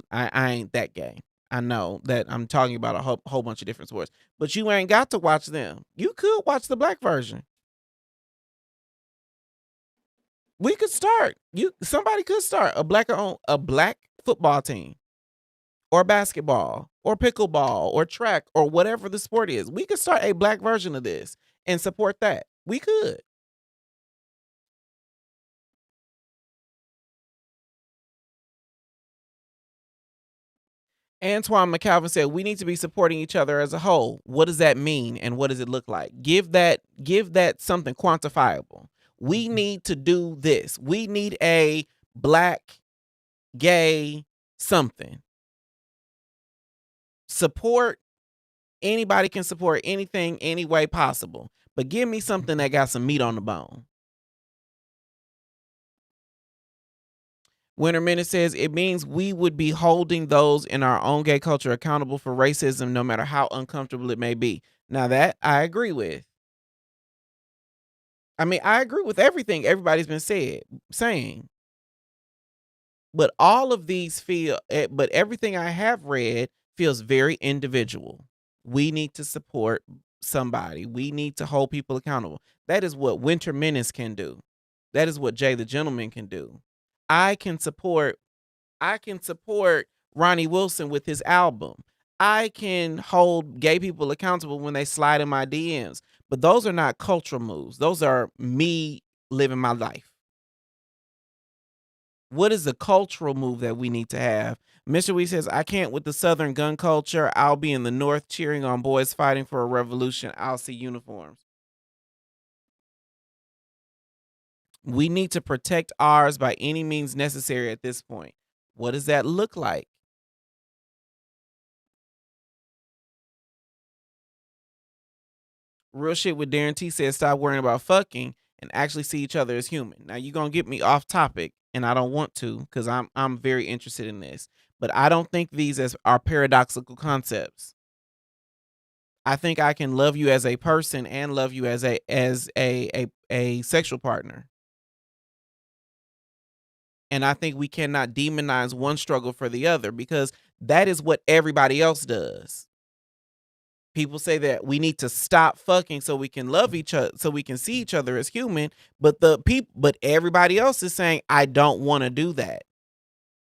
I ain't that gay. I know that I'm talking about a whole bunch of different sports. But you ain't got to watch them. You could watch the black version. We could start. Somebody could start a black football team, or basketball, or pickleball, or track, or whatever the sport is. We could start a black version of this and support that. We could. Antoine McCalvin said, we need to be supporting each other as a whole. What does that mean, and what does it look like? Give that something quantifiable. We need to do this. We need a black, gay, something. Support. Anybody can support anything, any way possible. But give me something that got some meat on the bone. Winter Minute says, it means we would be holding those in our own gay culture accountable for racism, no matter how uncomfortable it may be. Now that I agree with. I mean, I agree with everything everybody's been saying. But all of these but everything I have read feels very individual. We need to support somebody. We need to hold people accountable. That is what Winter Menace can do. That is what Jay the Gentleman can do. I can support Ronnie Wilson with his album. I can hold gay people accountable when they slide in my DMs. But those are not cultural moves. Those are me living my life. What is the cultural move that we need to have? Mr. Wee says, I can't with the Southern gun culture. I'll be in the North cheering on boys fighting for a revolution. I'll see uniforms. We need to protect ours by any means necessary at this point. What does that look like? Real shit with Darren T says, stop worrying about fucking and actually see each other as human. Now you're going to get me off topic, and I don't want to, because I'm very interested in this. But I don't think these are paradoxical concepts. I think I can love you as a person and love you as a sexual partner. And I think we cannot demonize one struggle for the other, because that is what everybody else does. People say that we need to stop fucking so we can love each other, so we can see each other as human. But everybody else is saying, I don't want to do that.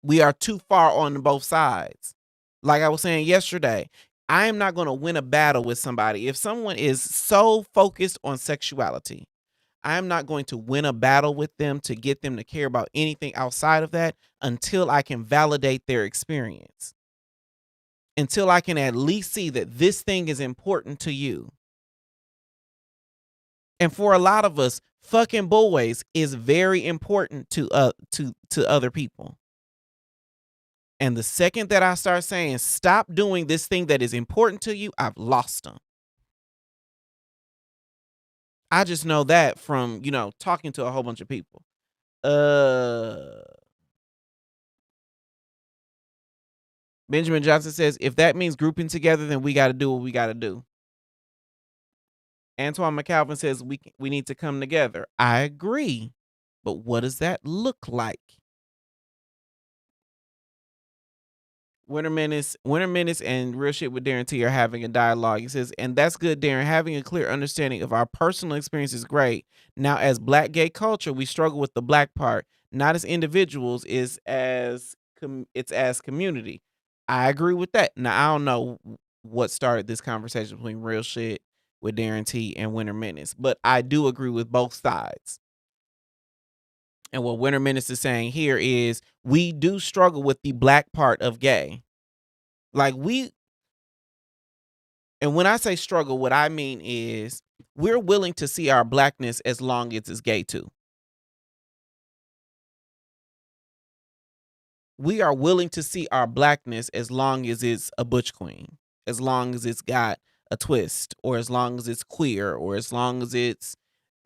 We are too far on both sides. Like I was saying yesterday, I am not going to win a battle with somebody. If someone is so focused on sexuality, I am not going to win a battle with them to get them to care about anything outside of that until I can validate their experience. Until I can at least see that this thing is important to you. And for a lot of us, fucking boys is very important to other people. And the second that I start saying, stop doing this thing that is important to you, I've lost them. I just know that from, talking to a whole bunch of people. Benjamin Johnson says, if that means grouping together, then we got to do what we got to do. Antoine McAlvin says we need to come together. I agree. But what does that look like? Winter Menace and Real Shit with Darren T are having a dialogue. He says, and that's good, Darren. Having a clear understanding of our personal experience is great. Now, as Black gay culture, we struggle with the Black part, not as individuals, it's as community. I agree with that. Now, I don't know what started this conversation between Real Shit with Darren T and Winter Menace, but I do agree with both sides. And what Winter Menace is saying here is we do struggle with the Black part of gay. And when I say struggle, what I mean is we're willing to see our Blackness as long as it's gay too. We are willing to see our Blackness as long as it's a butch queen, as long as it's got a twist, or as long as it's queer, or as long as it's,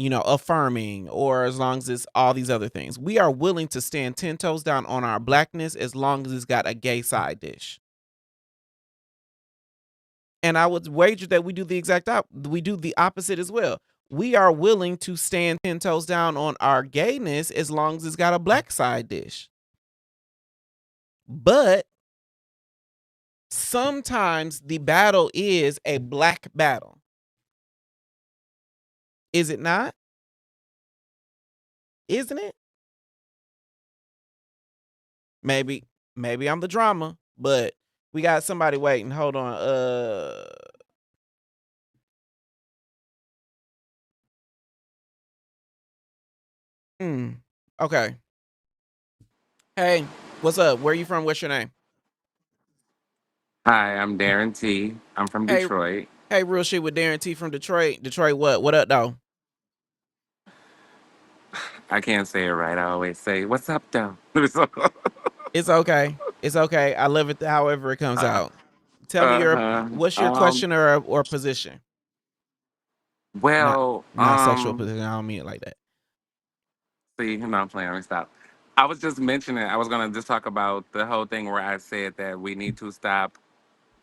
affirming, or as long as it's all these other things. We are willing to stand 10 toes down on our Blackness as long as it's got a gay side dish. And I would wager that we do the opposite as well. We are willing to stand 10 toes down on our gayness as long as it's got a Black side dish. But sometimes the battle is a Black battle. Is it not? Isn't it? Maybe I'm the drama, but we got somebody waiting. Hold on. Okay. Hey, what's up? Where you from? What's your name? Hi, I'm Darren T. I'm from Hey, Detroit. hey, Real Shit with Darren T from Detroit. Detroit, what? What up, though? I can't say it right. I always say, "What's up, though?" It's okay. It's okay. I love it however it comes out. Tell me uh-huh. what's your question or position? Not Well, not sexual position. I don't mean it like that. see, no, I'm playing. Let me stop. I was just mentioning. I was gonna just talk about the whole thing where I said that we need to stop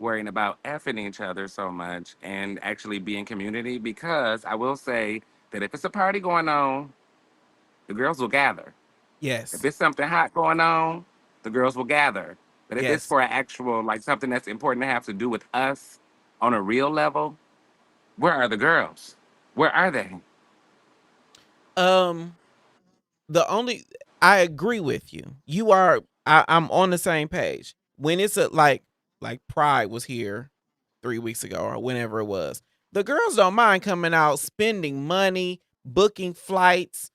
worrying about effing each other so much and actually be in community. Because I will say that if it's a party going on, the girls will gather. If Yes. it's something hot going on, the girls will gather. But if it's Yes. for an actual, like something that's important to have to do with us on a real level, where are the girls? Where are they? Um the only I agree with you. I'm on the same page. When it's like Pride was here 3 weeks ago or whenever it was. The girls don't mind coming out, spending money, booking flights,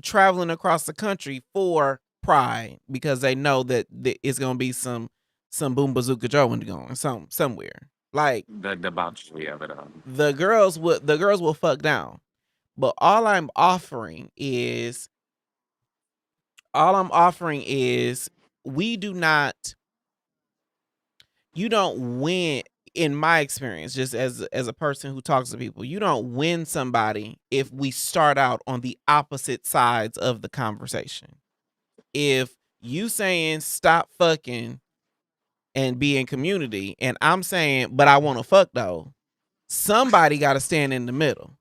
traveling across the country for Pride because they know that it's gonna be some boom bazooka Joe going somewhere. Like The debauchery of it all. the girls will fuck down. But all I'm offering is we do not you don't win. In my experience, just as a person who talks to people, you don't win somebody if we start out on the opposite sides of the conversation. If you saying stop fucking and be in community, and I'm saying but I want to fuck though, somebody got to stand in the middle.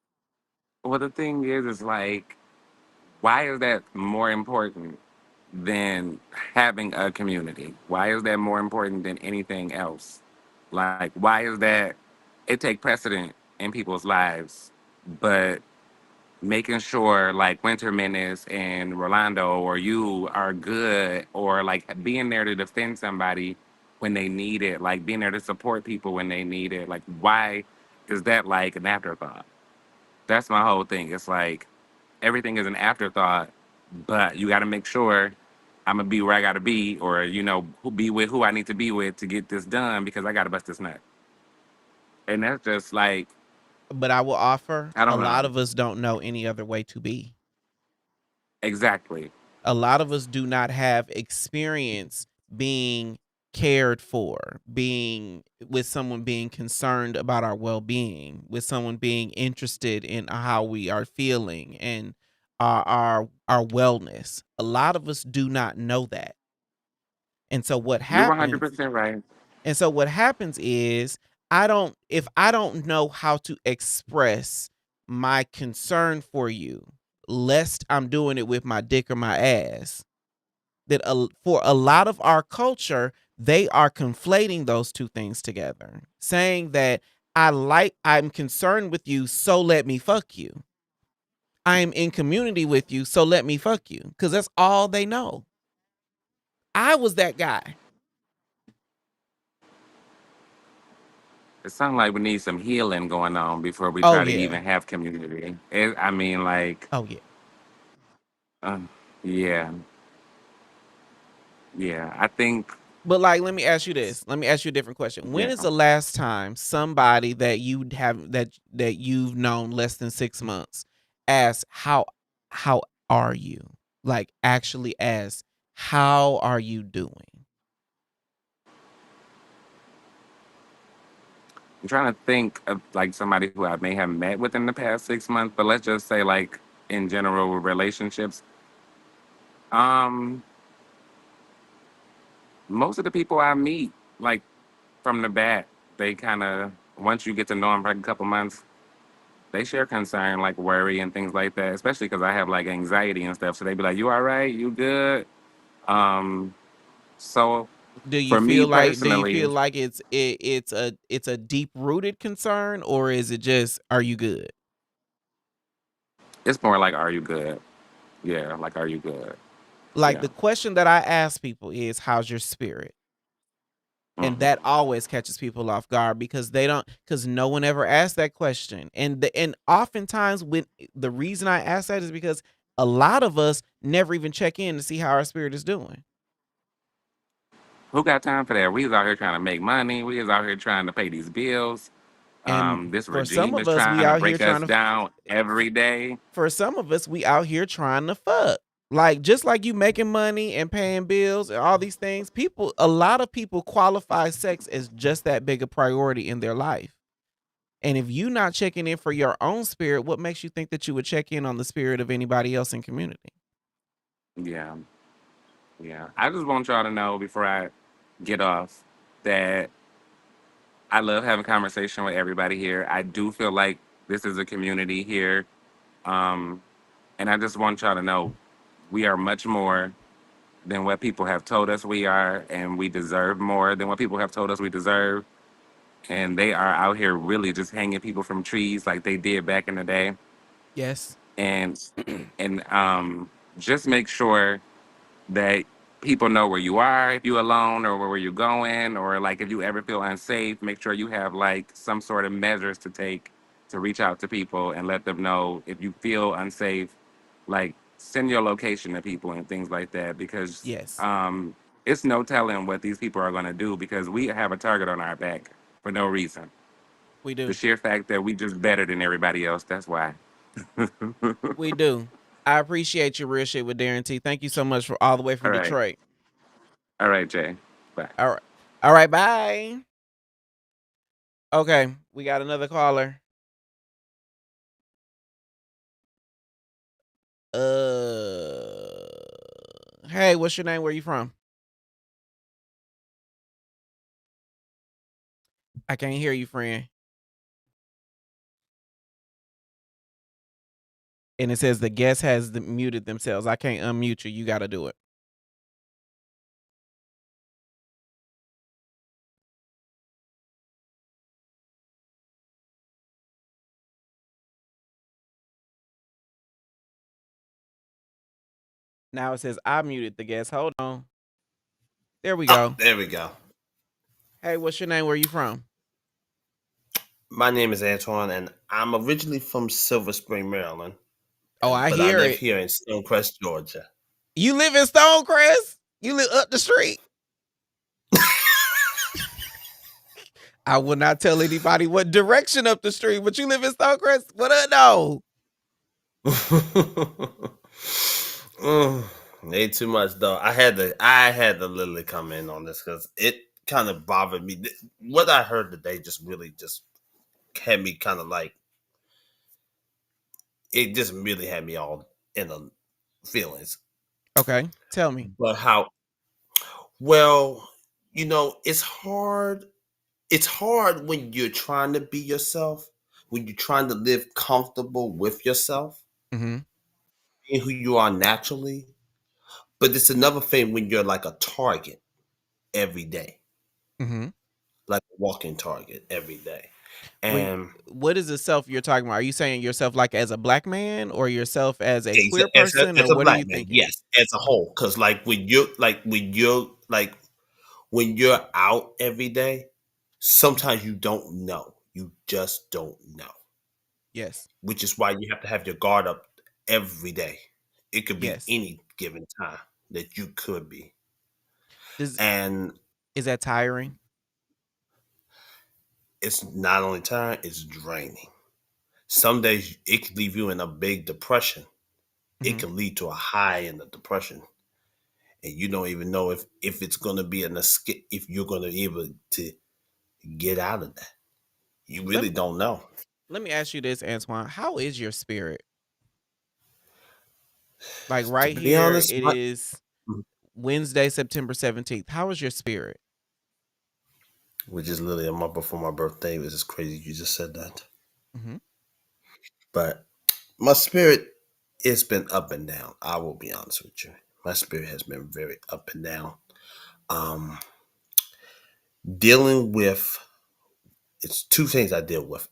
Well, the thing is like, why is that more important than having a community? Why is that more important than anything else? Like, why is that it take precedent in people's lives, but making sure like Winter Menace and Rolando or you are good, or like being there to defend somebody when they need it, like being there to support people when they need it. Like, why is that like an afterthought? That's my whole thing. It's like everything is an afterthought, but you got to make sure I'm gonna be where I gotta be, or be with who I need to be with to get this done because I gotta bust this nut. And that's just like, But I will offer I a don't lot know. of us don't know any other way to be. Exactly. A lot of us do not have experience being cared for, being with someone being concerned about our well-being, with someone being interested in how we are feeling and our wellness. A lot of us do not know that. And so what You're happens 100% right. and so what happens is if I don't know how to express my concern for you, lest I'm doing it with my dick or my ass, that for a lot of our culture, they are conflating those two things together, saying that I'm concerned with you, so let me fuck you. I'm in community with you, so let me fuck you, because that's all they know. I was that guy. It sounds like we need some healing going on before we Oh try to yeah. even have community. I mean, like, Oh yeah. uh, yeah, yeah. I think But like, let me ask you this. Let me ask you a different question. When yeah. is the last time somebody that you've known less than 6 months asked how are you? Like actually asked, how are you doing? I'm trying to think of like somebody who I may have met within the past 6 months, but let's just say like in general with relationships. Um, most of the people I meet, like from the bat, they kind of once you get to know them for like a couple months, they share concern like worry and things like that. Especially because I have like anxiety and stuff, so they be like, "You all right? You good?" Um, so for me Do you personally, feel like it's a deep rooted concern, or is it just are you good? it's more like, "Are you good?" Yeah, like, "Are you good?" Like Yeah. the question that I ask people is how's your spirit? And Mhm. that always catches people off guard because because no one ever asked that question. And oftentimes when the reason I ask that is because a lot of us never even check in to see how our spirit is doing. Who got time for that? We was out here trying to make money. We was out here trying to pay these bills. And This for some regime of is us, we trying to out here break us trying to down every day. for some of us, we out here trying to fuck. Like just like you making money and paying bills and all these things, a lot of people qualify sex as just that big a priority in their life. And if you not checking in for your own spirit, what makes you think that you would check in on the spirit of anybody else in community? Yeah, yeah. I just want y'all to know before I get off that I love having conversation with everybody here. I do feel like this is a community here. Um, and I just want y'all to know we are much more than what people have told us we are, and we deserve more than what people have told us we deserve. And they are out here really just hanging people from trees like they did back in the day. Yes. And just make sure that people know where you are if you're alone or where you're going, or like if you ever feel unsafe, make sure you have like some sort of measures to take to reach out to people and let them know if you feel unsafe, like send your location to people and things like that, because Yes. it's no telling what these people are going to do because we have a target on our back for no reason. We The do. sheer fact that we just better than everybody else, that's why. We do. I appreciate your real shit with Darren T. Thank you so much for all the way All from right. Detroit. All right, Jay. Bye. All right. All right. Bye. Okay. We got another caller. Hey, what's your name? Where you from? I can't hear you, friend. And it says the guest has muted themselves. I can't unmute you. You got to do it. Now it says I muted the guest. Hold on. There we Oh, go. there we go. Hey, what's your name? Where you from? My name is Antoine, and I'm originally from Silver Spring, Maryland, Oh, I but I hear live it. here in Stonecrest, Georgia. You live in Stonecrest? You live up the street? I will not tell anybody what direction up the street, but you live in Stonecrest? What up, no? Ain't too much though. I had to literally come in on this because it kind of bothered me. What I heard today just really just had me kind of like it just really had me all in the feelings. Okay, tell me. But how Well, it's hard. It's hard when you're trying to be yourself, when you're trying to live comfortable with yourself, Mhm. being who you are naturally. But it's another thing when you're like a target every day, Mhm. like a walking target every day. When And what is the self you're talking about? Are you saying yourself like as a black man or yourself as a as queer a, as a, person or as a what are black you man, thinking? yes, as a whole, because when you're out every day, sometimes you don't know. You just don't know, Yes. which is why you have to have your guard up every day. It could be Yes. any given time that you could be. Does And is that tiring? it's not only time, it's draining. Some days it can leave you in a big depression. It Mhm. can lead to a high in the depression. And you don't even know if it's gonna be an escape, if you're gonna be able to get out of that. You Let really don't know. let me ask you this, Antoine. How is your spirit? Like To right be here, honest, it my is Wednesday, September 17th. How is your spirit? which is literally a month before my birthday. This is crazy. You just said that. Mhm. But my spirit, it's been up and down. I will be honest with you. My spirit has been very up and down. Um, dealing with it's two things I deal with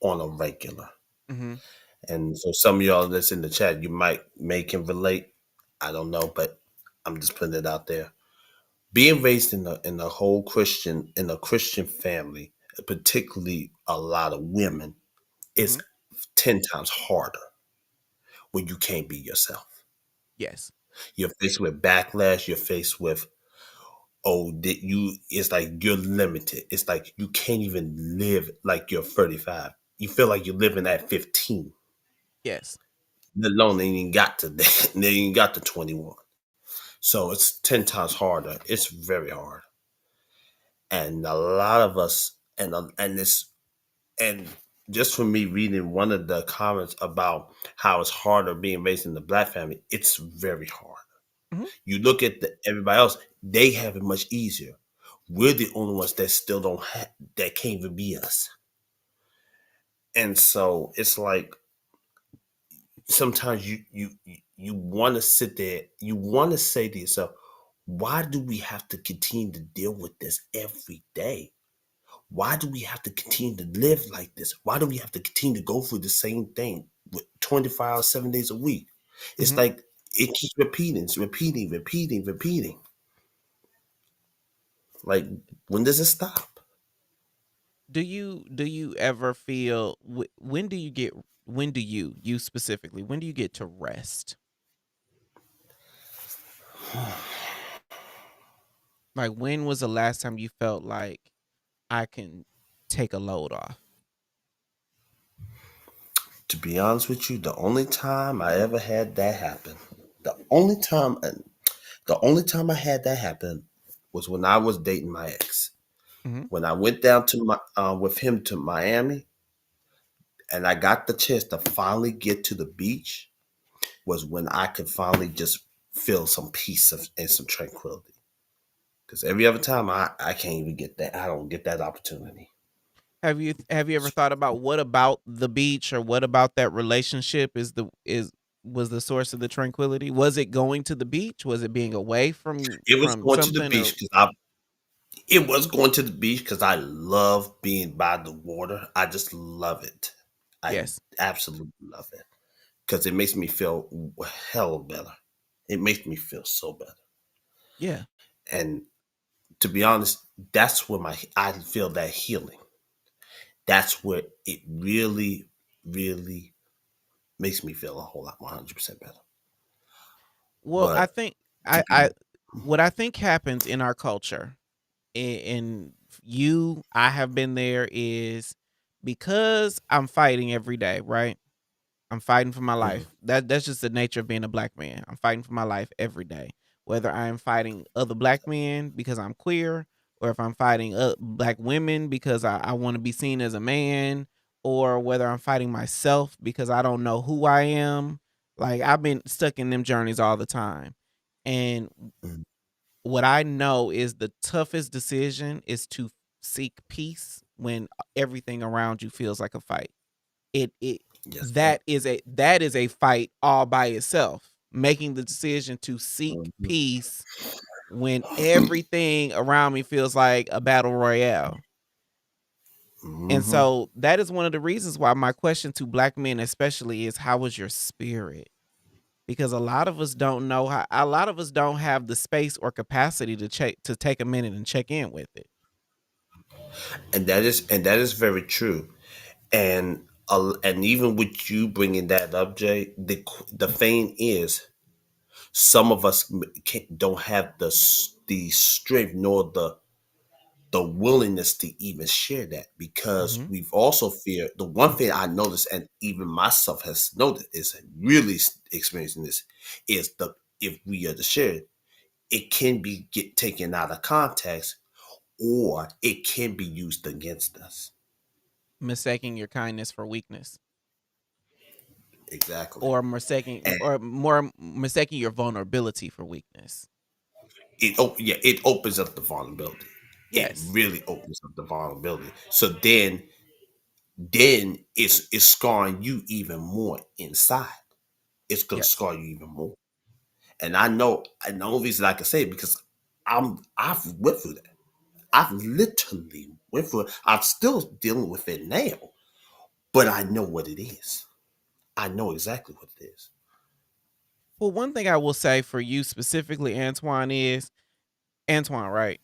on a regular. Mhm. And so some of y'all that's in the chat, you might can relate. I don't know, but I'm just putting it out there. Being raised in a whole Christian in a Christian family, particularly a lot of women, is Mhm. 10 times harder when you can't be yourself. Yes. You're faced with backlash. You're faced with that you. It's like you're limited. It's like you can't even live like you're 35. You feel like you're living at 15. Yes. Let alone they ain't got to they ain't got to 21. So it's 10 times harder. It's very hard, and a lot of us, and this, and just for me reading one of the comments about how it's harder being raised in the black family, it's very hard. Mhm. You look at everybody else; they have it much easier. We're the only ones that still don't have that can't even be us, and so it's like sometimes you want to sit there, you want to say to yourself, why do we have to continue to deal with this every day? Why do we have to continue to live like this? Why do we have to continue to go through the same thing with 24 hours, 7 days a week? It's Mhm. like it keeps repeating, it's repeating. Like, when does it stop? Do you ever feel when do you get when do you specifically when do you get to rest? Like when was the last time you felt like I can take a load off? To be honest with you, the only time I ever had that happen, the only time, the only time I had that happen was when I was dating my ex. Mhm. When I went down to my with him to Miami, and I got the chance to finally get to the beach, was when I could finally just feel some peace and some tranquility. Because every other time I can't even get that. I don't get that opportunity. Have you ever thought about what about the beach or what about that relationship is was the source of the tranquility? Was it going to the beach? Was it being away It was from going to the something beach or because I. It was going to the beach because I love being by the water. I just love it. I yes. absolutely love it because it makes me feel hell better. It makes me feel so better. Yeah. And to be honest, that's where I feel that healing. That's where it really, really makes me feel a whole lot 100% better. Well, I But think to I be what I think happens in our culture and I have been there is because I'm fighting every day, right? I'm fighting for my Mhm. life. That's just the nature of being a black man. I'm fighting for my life every day. Whether I am fighting other black men because I'm queer, or if I'm fighting black women because I want to be seen as a man, or whether I'm fighting myself because I don't know who I am. Like I've been stuck in them journeys all the time. And Mhm. what I know is the toughest decision is to seek peace when everything around you feels like a fight. It Yes, sir. that is a fight all by itself. Making the decision to seek Mhm. peace when everything around me feels like a battle royale. And Mhm. so that is one of the reasons why my question to black men especially is, how was your spirit? Because a lot of us don't know how, a lot of us don't have the space or capacity to take a minute and check in with it. And that is very true. And even with you bringing that up, Jay, the thing is, some of us don't have the strength nor the willingness to even share that, because Mhm. we've also feared. The one thing I noticed, and even myself has noticed, is really experiencing this, is the if we are to share it, it can be get taken out of context, or it can be used against us. Mistaking your kindness for weakness, Exactly. or And mistaking your vulnerability for weakness. it opens up the vulnerability. It Yes. really opens up the vulnerability. So then it's scarring you even more inside. It's gonna Yes. scar you even more. And I know, and the only reason I can say it, because I've went through that. I've literally went through it. I'm still dealing with it now, but I know what it is. I know exactly what it is. Well, one thing I will say for you specifically, Antoine, right?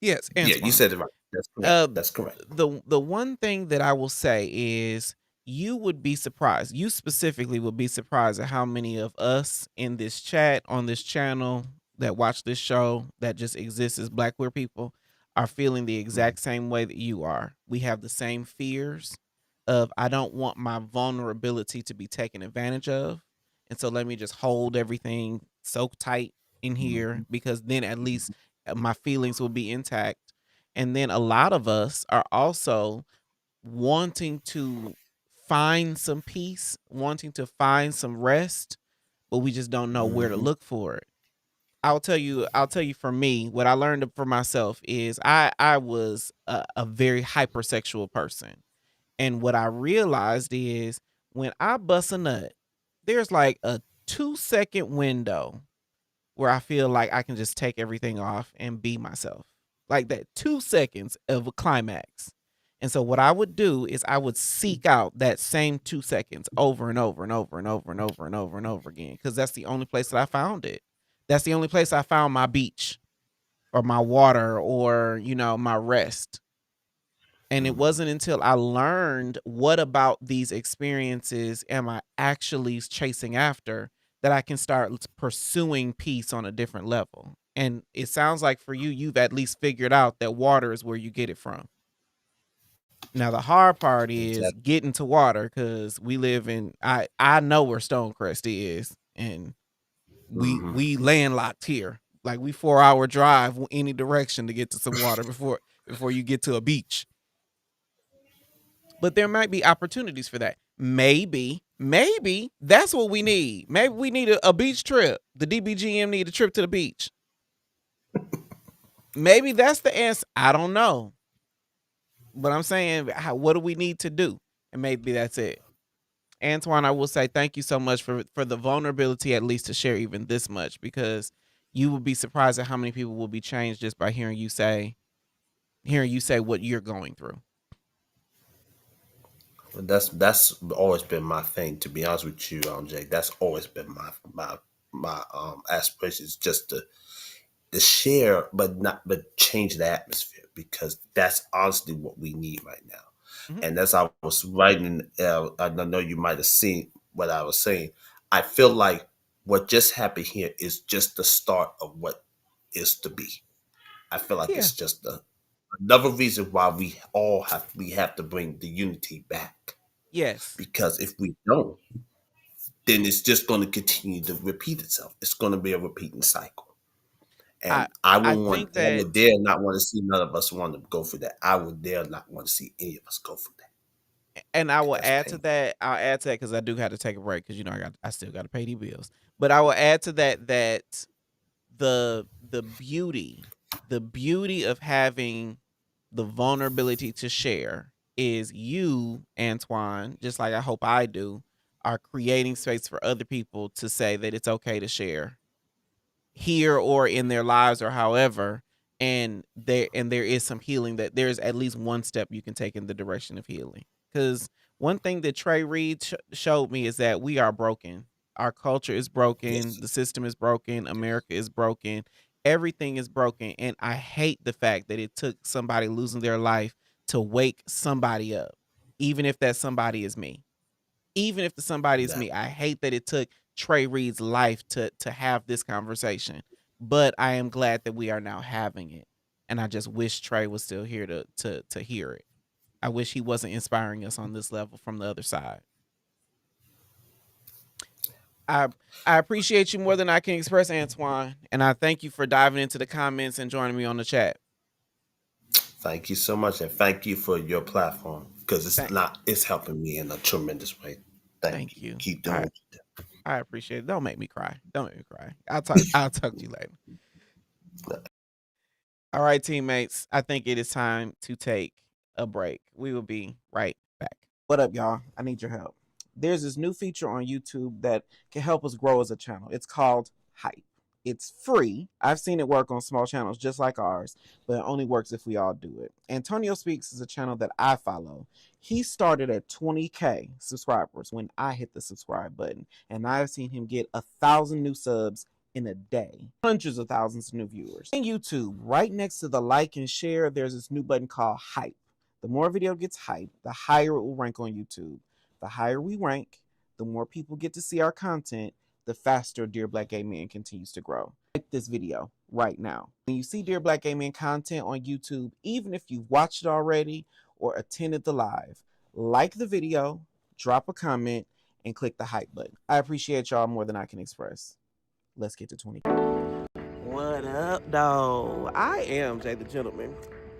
Yes, Yeah, you Antoine. said it right. That's correct. Uh, That's correct. the one thing that I will say is, you would be surprised. You specifically would be surprised at how many of us in this chat on this channel that watch this show that just exists as black queer people are feeling the Mhm. exact same way that you are. We have the same fears of, I don't want my vulnerability to be taken advantage of. And so let me just hold everything so tight in here, Mhm. because then at least my feelings will be intact. And then a lot of us are also wanting to find some peace, wanting to find some rest, but we just don't know where to Mhm. look for it. I'll tell you for me, what I learned for myself is, I was a very hypersexual person. And what I realized is, when I bust a nut, there's like a 2-second window where I feel like I can just take everything off and be myself. Like that 2 seconds of a climax. And so what I would do is I would seek out that same 2 seconds over and over and over and over and over and over and over again, cuz that's the only place that I found it. That's the only place I found my beach or my water or, my rest. And it Mhm. wasn't until I learned, what about these experiences am I actually chasing after, that I can start pursuing peace on a different level. And it sounds like for you, you've at least figured out that water is where you get it from. Now the hard part is Exactly. getting to water, because we live in, I know where Stonecrest is, and Mhm. we landlocked here. Like, we 4-hour drive any direction to get to some water before you get to a beach. But there might be opportunities for that. Maybe that's what we need. Maybe we need a beach trip. The DBGM need a trip to the beach. Maybe that's the answer. I don't know. But I'm saying, what do we need to do? And maybe that's it. Antoine, I will say thank you so much for the vulnerability, at least to share even this much, because you would be surprised at how many people will be changed just by hearing you say what you're going through. But that's always been my thing. To be honest with you, Jay, that's always been my aspirations, just to share, but change the atmosphere, because that's honestly what we need right now. Mhm. And as I was writing, I know you might have seen what I was saying. I feel like what just happened here is just the start of what is to be. I feel like Yeah. it's just another reason why we have to bring the unity back. Yes. Because if we don't, then it's just going to continue to repeat itself. It's going to be a repeating cycle. I And I think I that, would dare not want to see none of us want to go for that. I would dare not want to see any of us go for that. and I will That's add to painful. that. I'll add to that because I do have to take a break, because I still got to pay these bills. But I will add to that the beauty of having the vulnerability to share is you, Antoine, just like I hope I do, are creating space for other people to say that it's okay to share here or in their lives or however, and there is some healing, that there's at least one step you can take in the direction of healing. Because one thing that Trey Reed showed me is that we are broken. Our culture is broken, Yes. the system is broken, America is broken, everything is broken, and I hate the fact that it took somebody losing their life to wake somebody up, even if that somebody is me. Even if the somebody is That me, I hate that it took Trey Reed's life to have this conversation. But I am glad that we are now having it, and I just wish Trey was still here to hear it. I wish he wasn't inspiring us on this level from the other side. I I appreciate you more than I can express, Antoine, and I thank you for diving into the comments and joining me on the chat. Thank you so much, and thank you for your platform because Thank, it's helping me in a tremendous way. Thank thank you. you. Keep doing what you do. I appreciate it. Don't make me cry. Don't make me cry. I'll talk to you later. All right, teammates. I think it is time to take a break. We will be right back. What up, y'all? I need your help. There's this new feature on YouTube that can help us grow as a channel. It's called Hype. It's free. I've seen it work on small channels just like ours, but it only works if we all do it. Antonio Speaks is a channel that I follow. He started at 20K subscribers when I hit the subscribe button, and I've seen him get 1,000 new subs in a day, hundreds of thousands of new viewers. On YouTube, right next to the like and share, there's this new button called Hype. The more a video gets hyped, the higher it will rank on YouTube. The higher we rank, the more people get to see our content, the faster Dear Black Gay Men continues to grow. Like this video right now. When you see Dear Black Gay Men content on YouTube, even if you've watched it already or attended the live, like the video, drop a comment, and click the hype button. I appreciate y'all more than I can express. Let's get to 20. What up, though? I am Jay the Gentleman,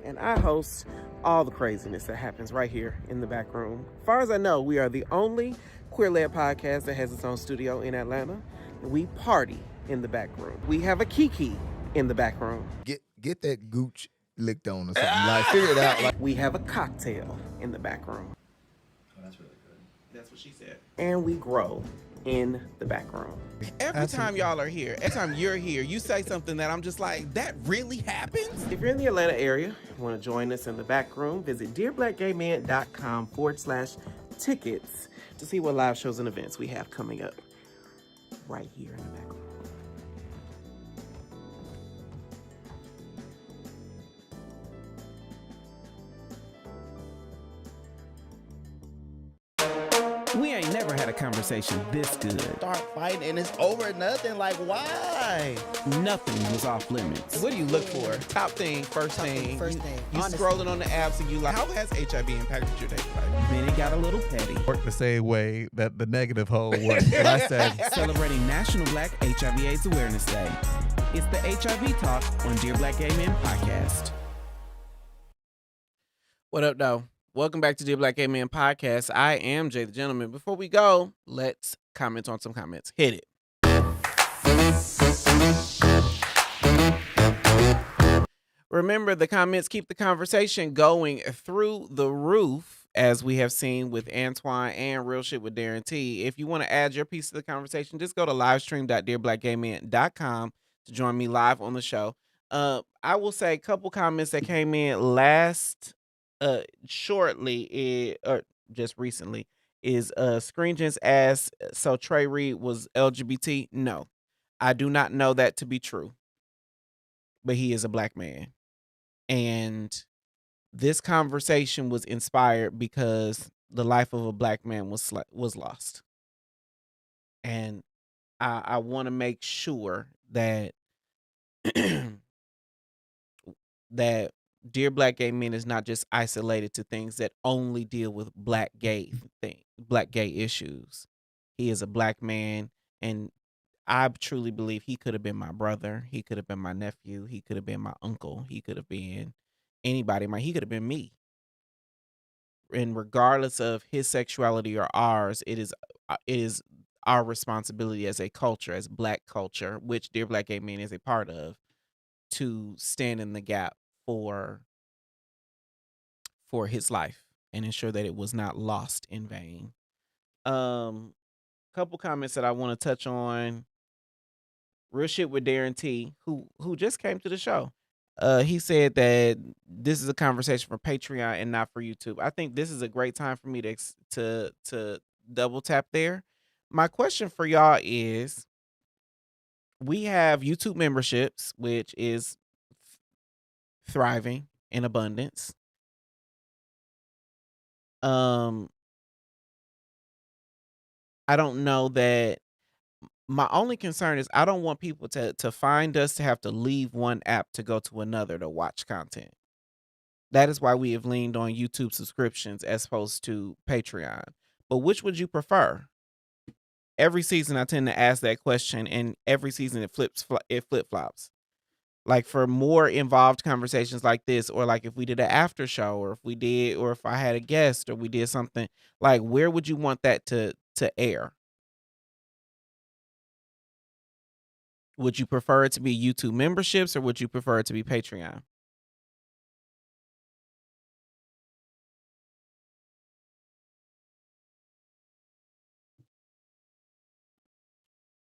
and I host all the craziness that happens right here in the back room. As far as I know, we are the only queer-led podcast that has its own studio in Atlanta. We party in the back room. We have a Kiki in the back room. Get that gooch licked on or something. Like, figure it out. Like, We have a cocktail in the back room. oh, that's really good. That's what she said. And we grow in the back room. Every time y'all are here, every time you're here, you say something that I'm just like, that really happens? If you're in the Atlanta area and want to join us in the back room, visit dearblackgayman.com/tickets to see what live shows and events we have coming up right here in the back room. We ain't never had a conversation this good. Start fighting and it's over nothing. Like, why? Nothing was off limits. What do you look for? Top thing, first thing. You Honestly. scrolling on the apps and you like, how has HIV impacted your daily life? Then it got a little petty. Work the same way that the negative hoe works. And I said, Celebrating National Black HIV/AIDS Awareness Day. It's the HIV Talk on Dear Black Gay Men podcast. What up, though? Welcome back to Dear Black Gay Men podcast. I am Jay the Gentleman. Before we go, let's comment on some comments. Hit it. Remember, the comments keep the conversation going through the roof, as we have seen with Antoine and Real Shit with Darren T. If you want to add your piece to the conversation, just go to livestream.dearblackgaymen.com to join me live on the show. I will say a couple comments that came in shortly, or just recently, is Screen Gents asked, so Trey Reed was LGBT? No, I do not know that to be true, but he is a black man. And this conversation was inspired because the life of a black man was lost. And I want to make sure that that Dear Black Gay Men is not just isolated to things that only deal with black gay issues. He is a black man, and I truly believe he could have been my brother. He could have been my nephew. He could have been my uncle. He could have been anybody. He could have been me. And regardless of his sexuality or ours, it is our responsibility as a culture, as Black culture, which Dear Black Gay Men is a part of, to stand in the gap for his life and ensure that it was not lost in vain. Couple comments that I want to touch on. Real shit with Darren T, who just came to the show. He said that this is a conversation for Patreon and not for YouTube. I think this is a great time for me to double tap there. My question for y'all is, we have YouTube memberships, which is thriving in abundance. I don't know that. My only concern is I don't want people to find us to have to leave one app to go to another to watch content. That is why we have leaned on YouTube subscriptions as opposed to Patreon. But which would you prefer? Every season I tend to ask that question, and every season it flip-flops. Like, for more involved conversations like this, or like if we did an after show, or if I had a guest, or we did something, like, where would you want that to air? Would you prefer it to be YouTube memberships, or would you prefer it to be Patreon?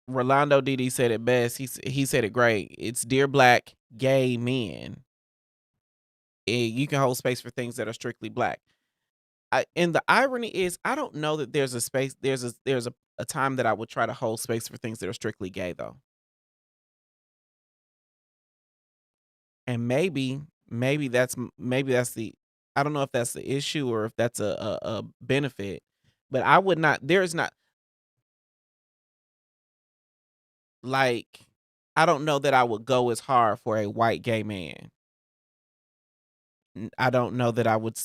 Rolando DD said it best. He said it great. It's Dear Black Gay Men. You can hold space for things that are strictly Black. And the irony is, I don't know that there's a space. There's a time that I would try to hold space for things that are strictly gay, though. And maybe that's the. I don't know if that's the issue or if that's a benefit, but I would not. There's not, like, I don't know that I would go as hard for a white gay man. I don't know that I would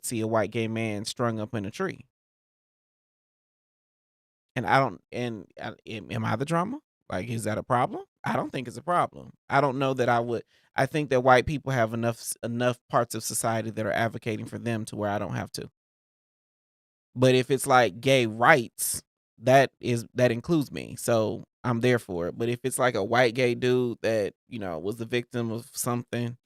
see a white gay man strung up in a tree. And I don't. And am I the drama? Like, is that a problem? I don't think it's a problem. I don't know that I would. I think that white people have enough parts of society that are advocating for them to where I don't have to. But if it's like gay rights, that includes me. So I'm there for it. But if it's like a white gay dude that, was the victim of something,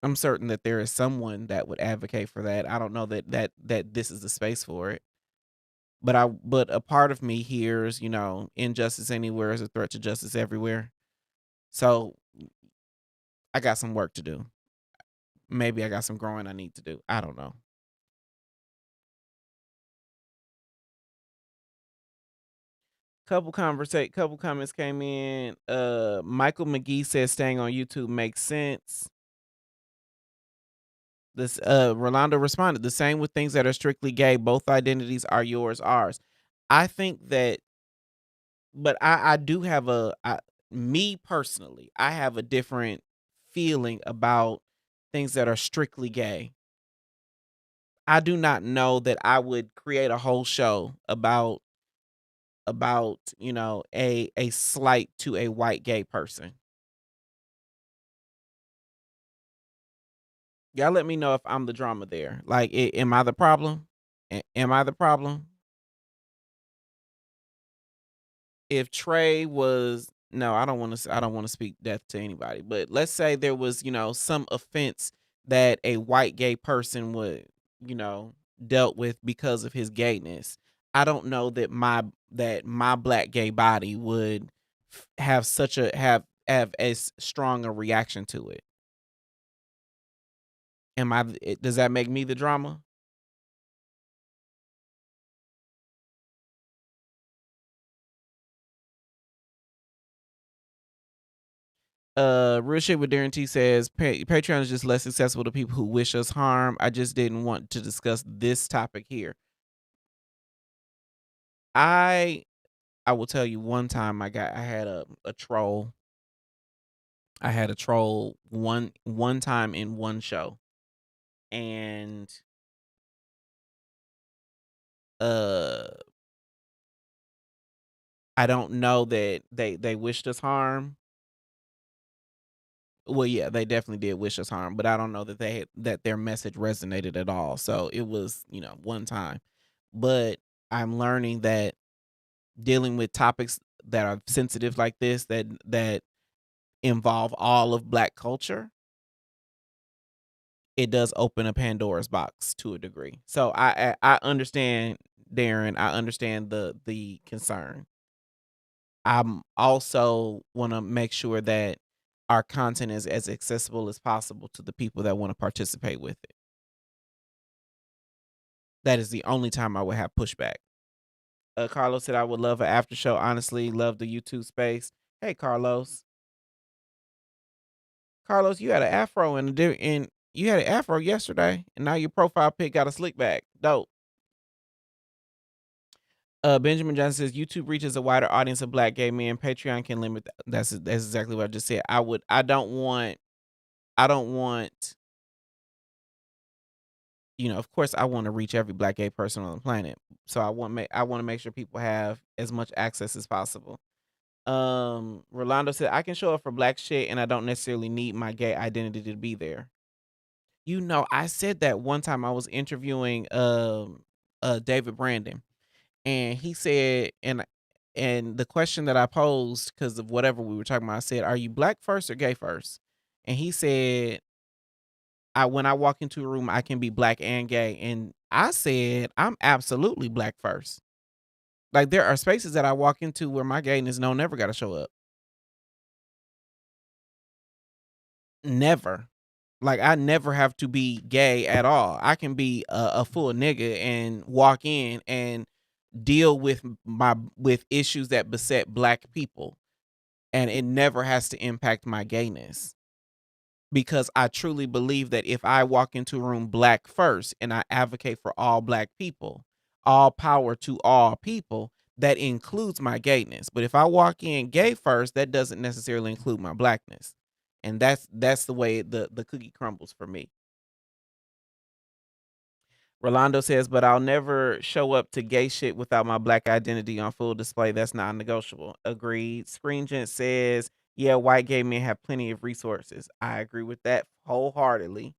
I'm certain that there is someone that would advocate for that. I don't know that this is the space for it. But a part of me hears, injustice anywhere is a threat to justice everywhere. So I got some work to do. Maybe I got some growing I need to do. I don't know. Couple comments came in. Michael McGee says staying on YouTube makes sense. This Rolando responded, the same with things that are strictly gay. Both identities are yours, ours. I think that, but I do have me personally, I have a different feeling about things that are strictly gay. I do not know that I would create a whole show about a slight to a white gay person. Y'all let me know if I'm the drama there. Like, am I the problem? Am I the problem? If Trey was, no, I don't want to speak death to anybody, but let's say there was, some offense that a white gay person would, dealt with because of his gayness. I don't know that my black gay body would have have as strong a reaction to it. Does that make me the drama? Real shit with Darren T says Patreon is just less accessible to people who wish us harm. I just didn't want to discuss this topic here. I will tell you, one time I had a troll. I had a troll one time in one show, and I don't know that they wished us harm. Well, yeah, they definitely did wish us harm, but I don't know that that their message resonated at all. So it was, one time. But I'm learning that dealing with topics that are sensitive like this, that involve all of Black culture, it does open a Pandora's box to a degree. So I understand, Darren. I understand the concern. I'm also want to make sure that our content is as accessible as possible to the people that want to participate with it. That is the only time I would have pushback. Carlos said I would love an after show. Honestly, love the YouTube space. Hey, Carlos. Carlos, you had an afro and you had an afro yesterday, and now your profile pic got a slick back. Dope. Benjamin Johnson says YouTube reaches a wider audience of Black gay men. Patreon can limit that. That's exactly what I just said. I don't want, of course I want to reach every Black gay person on the planet. So I want to make sure people have as much access as possible. Rolando said I can show up for Black shit and I don't necessarily need my gay identity to be there. I said that one time I was interviewing David Brandon, and he said, and the question that I posed, because of whatever we were talking about, I said, are you Black first or gay first? And he said, when I walk into a room, I can be Black and gay. And I said, I'm absolutely Black first. Like, there are spaces that I walk into where my gayness never got to show up. Never. Like, I never have to be gay at all. I can be a full nigga and walk in and deal with issues that beset Black people, and it never has to impact my gayness, because I truly believe that if I walk into a room Black first and I advocate for all Black people, all power to all people, that includes my gayness. But if I walk in gay first, that doesn't necessarily include my Blackness. And that's the way the cookie crumbles for me. Rolando says, but I'll never show up to gay shit without my Black identity on full display. That's non-negotiable. Agreed. Screen Gent says, yeah, white gay men have plenty of resources. I agree with that wholeheartedly.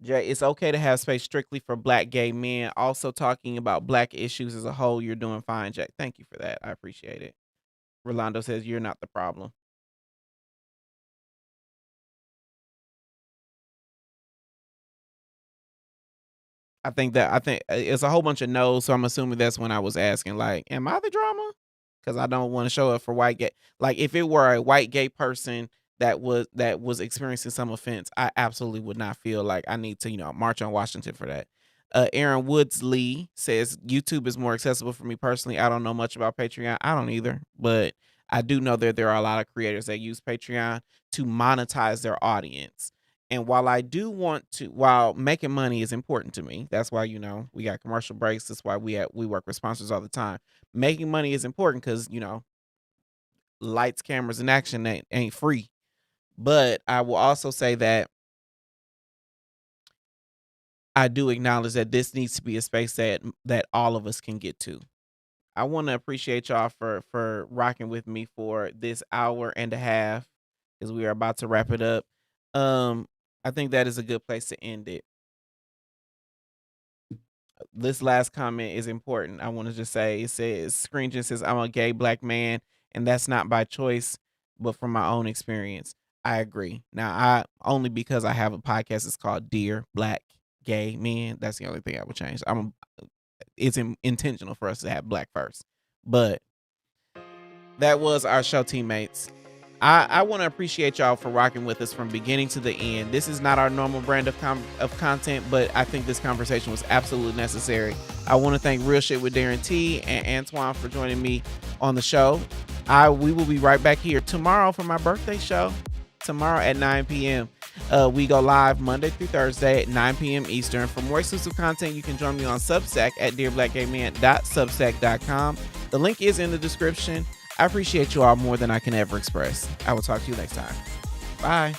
Jay, it's okay to have space strictly for Black gay men. Also talking about Black issues as a whole, you're doing fine, Jack. Thank you for that. I appreciate it. Rolando says, you're not the problem. I think it's a whole bunch of no's, so I'm assuming that's when I was asking, like, am I the drama? Because I don't want to show up for white gay. Like, if it were a white gay person that was experiencing some offense, I absolutely would not feel like I need to, march on Washington for that. Aaron Woods Lee says YouTube is more accessible for me personally. I don't know much about Patreon. I don't either, but I do know that there are a lot of creators that use Patreon to monetize their audience. And while making money is important to me, that's why, we got commercial breaks. That's why we work with sponsors all the time. Making money is important because, lights, cameras, and action ain't free. But I will also say that I do acknowledge that this needs to be a space that all of us can get to. I want to appreciate y'all for rocking with me for this hour and a half, because we are about to wrap it up. I think that is a good place to end it. This last comment is important. I want to just say, it says, Screen just says, I'm a gay Black man, and that's not by choice, but from my own experience. I agree. Now, only because I have a podcast, it's called Dear Black Gay Men. That's the only thing I would change. It's intentional for us to have Black first. But that was our show, teammates. I want to appreciate y'all for rocking with us from beginning to the end. This is not our normal brand of content, but I think this conversation was absolutely necessary. I want to thank Real Shit with Darren T and Antoine for joining me on the show. We will be right back here tomorrow for my birthday show. Tomorrow at 9 p.m. We go live Monday through Thursday at 9 p.m. Eastern. For more exclusive content, you can join me on Substack at dearblackgayman.substack.com. The link is in the description. I appreciate you all more than I can ever express. I will talk to you next time. Bye.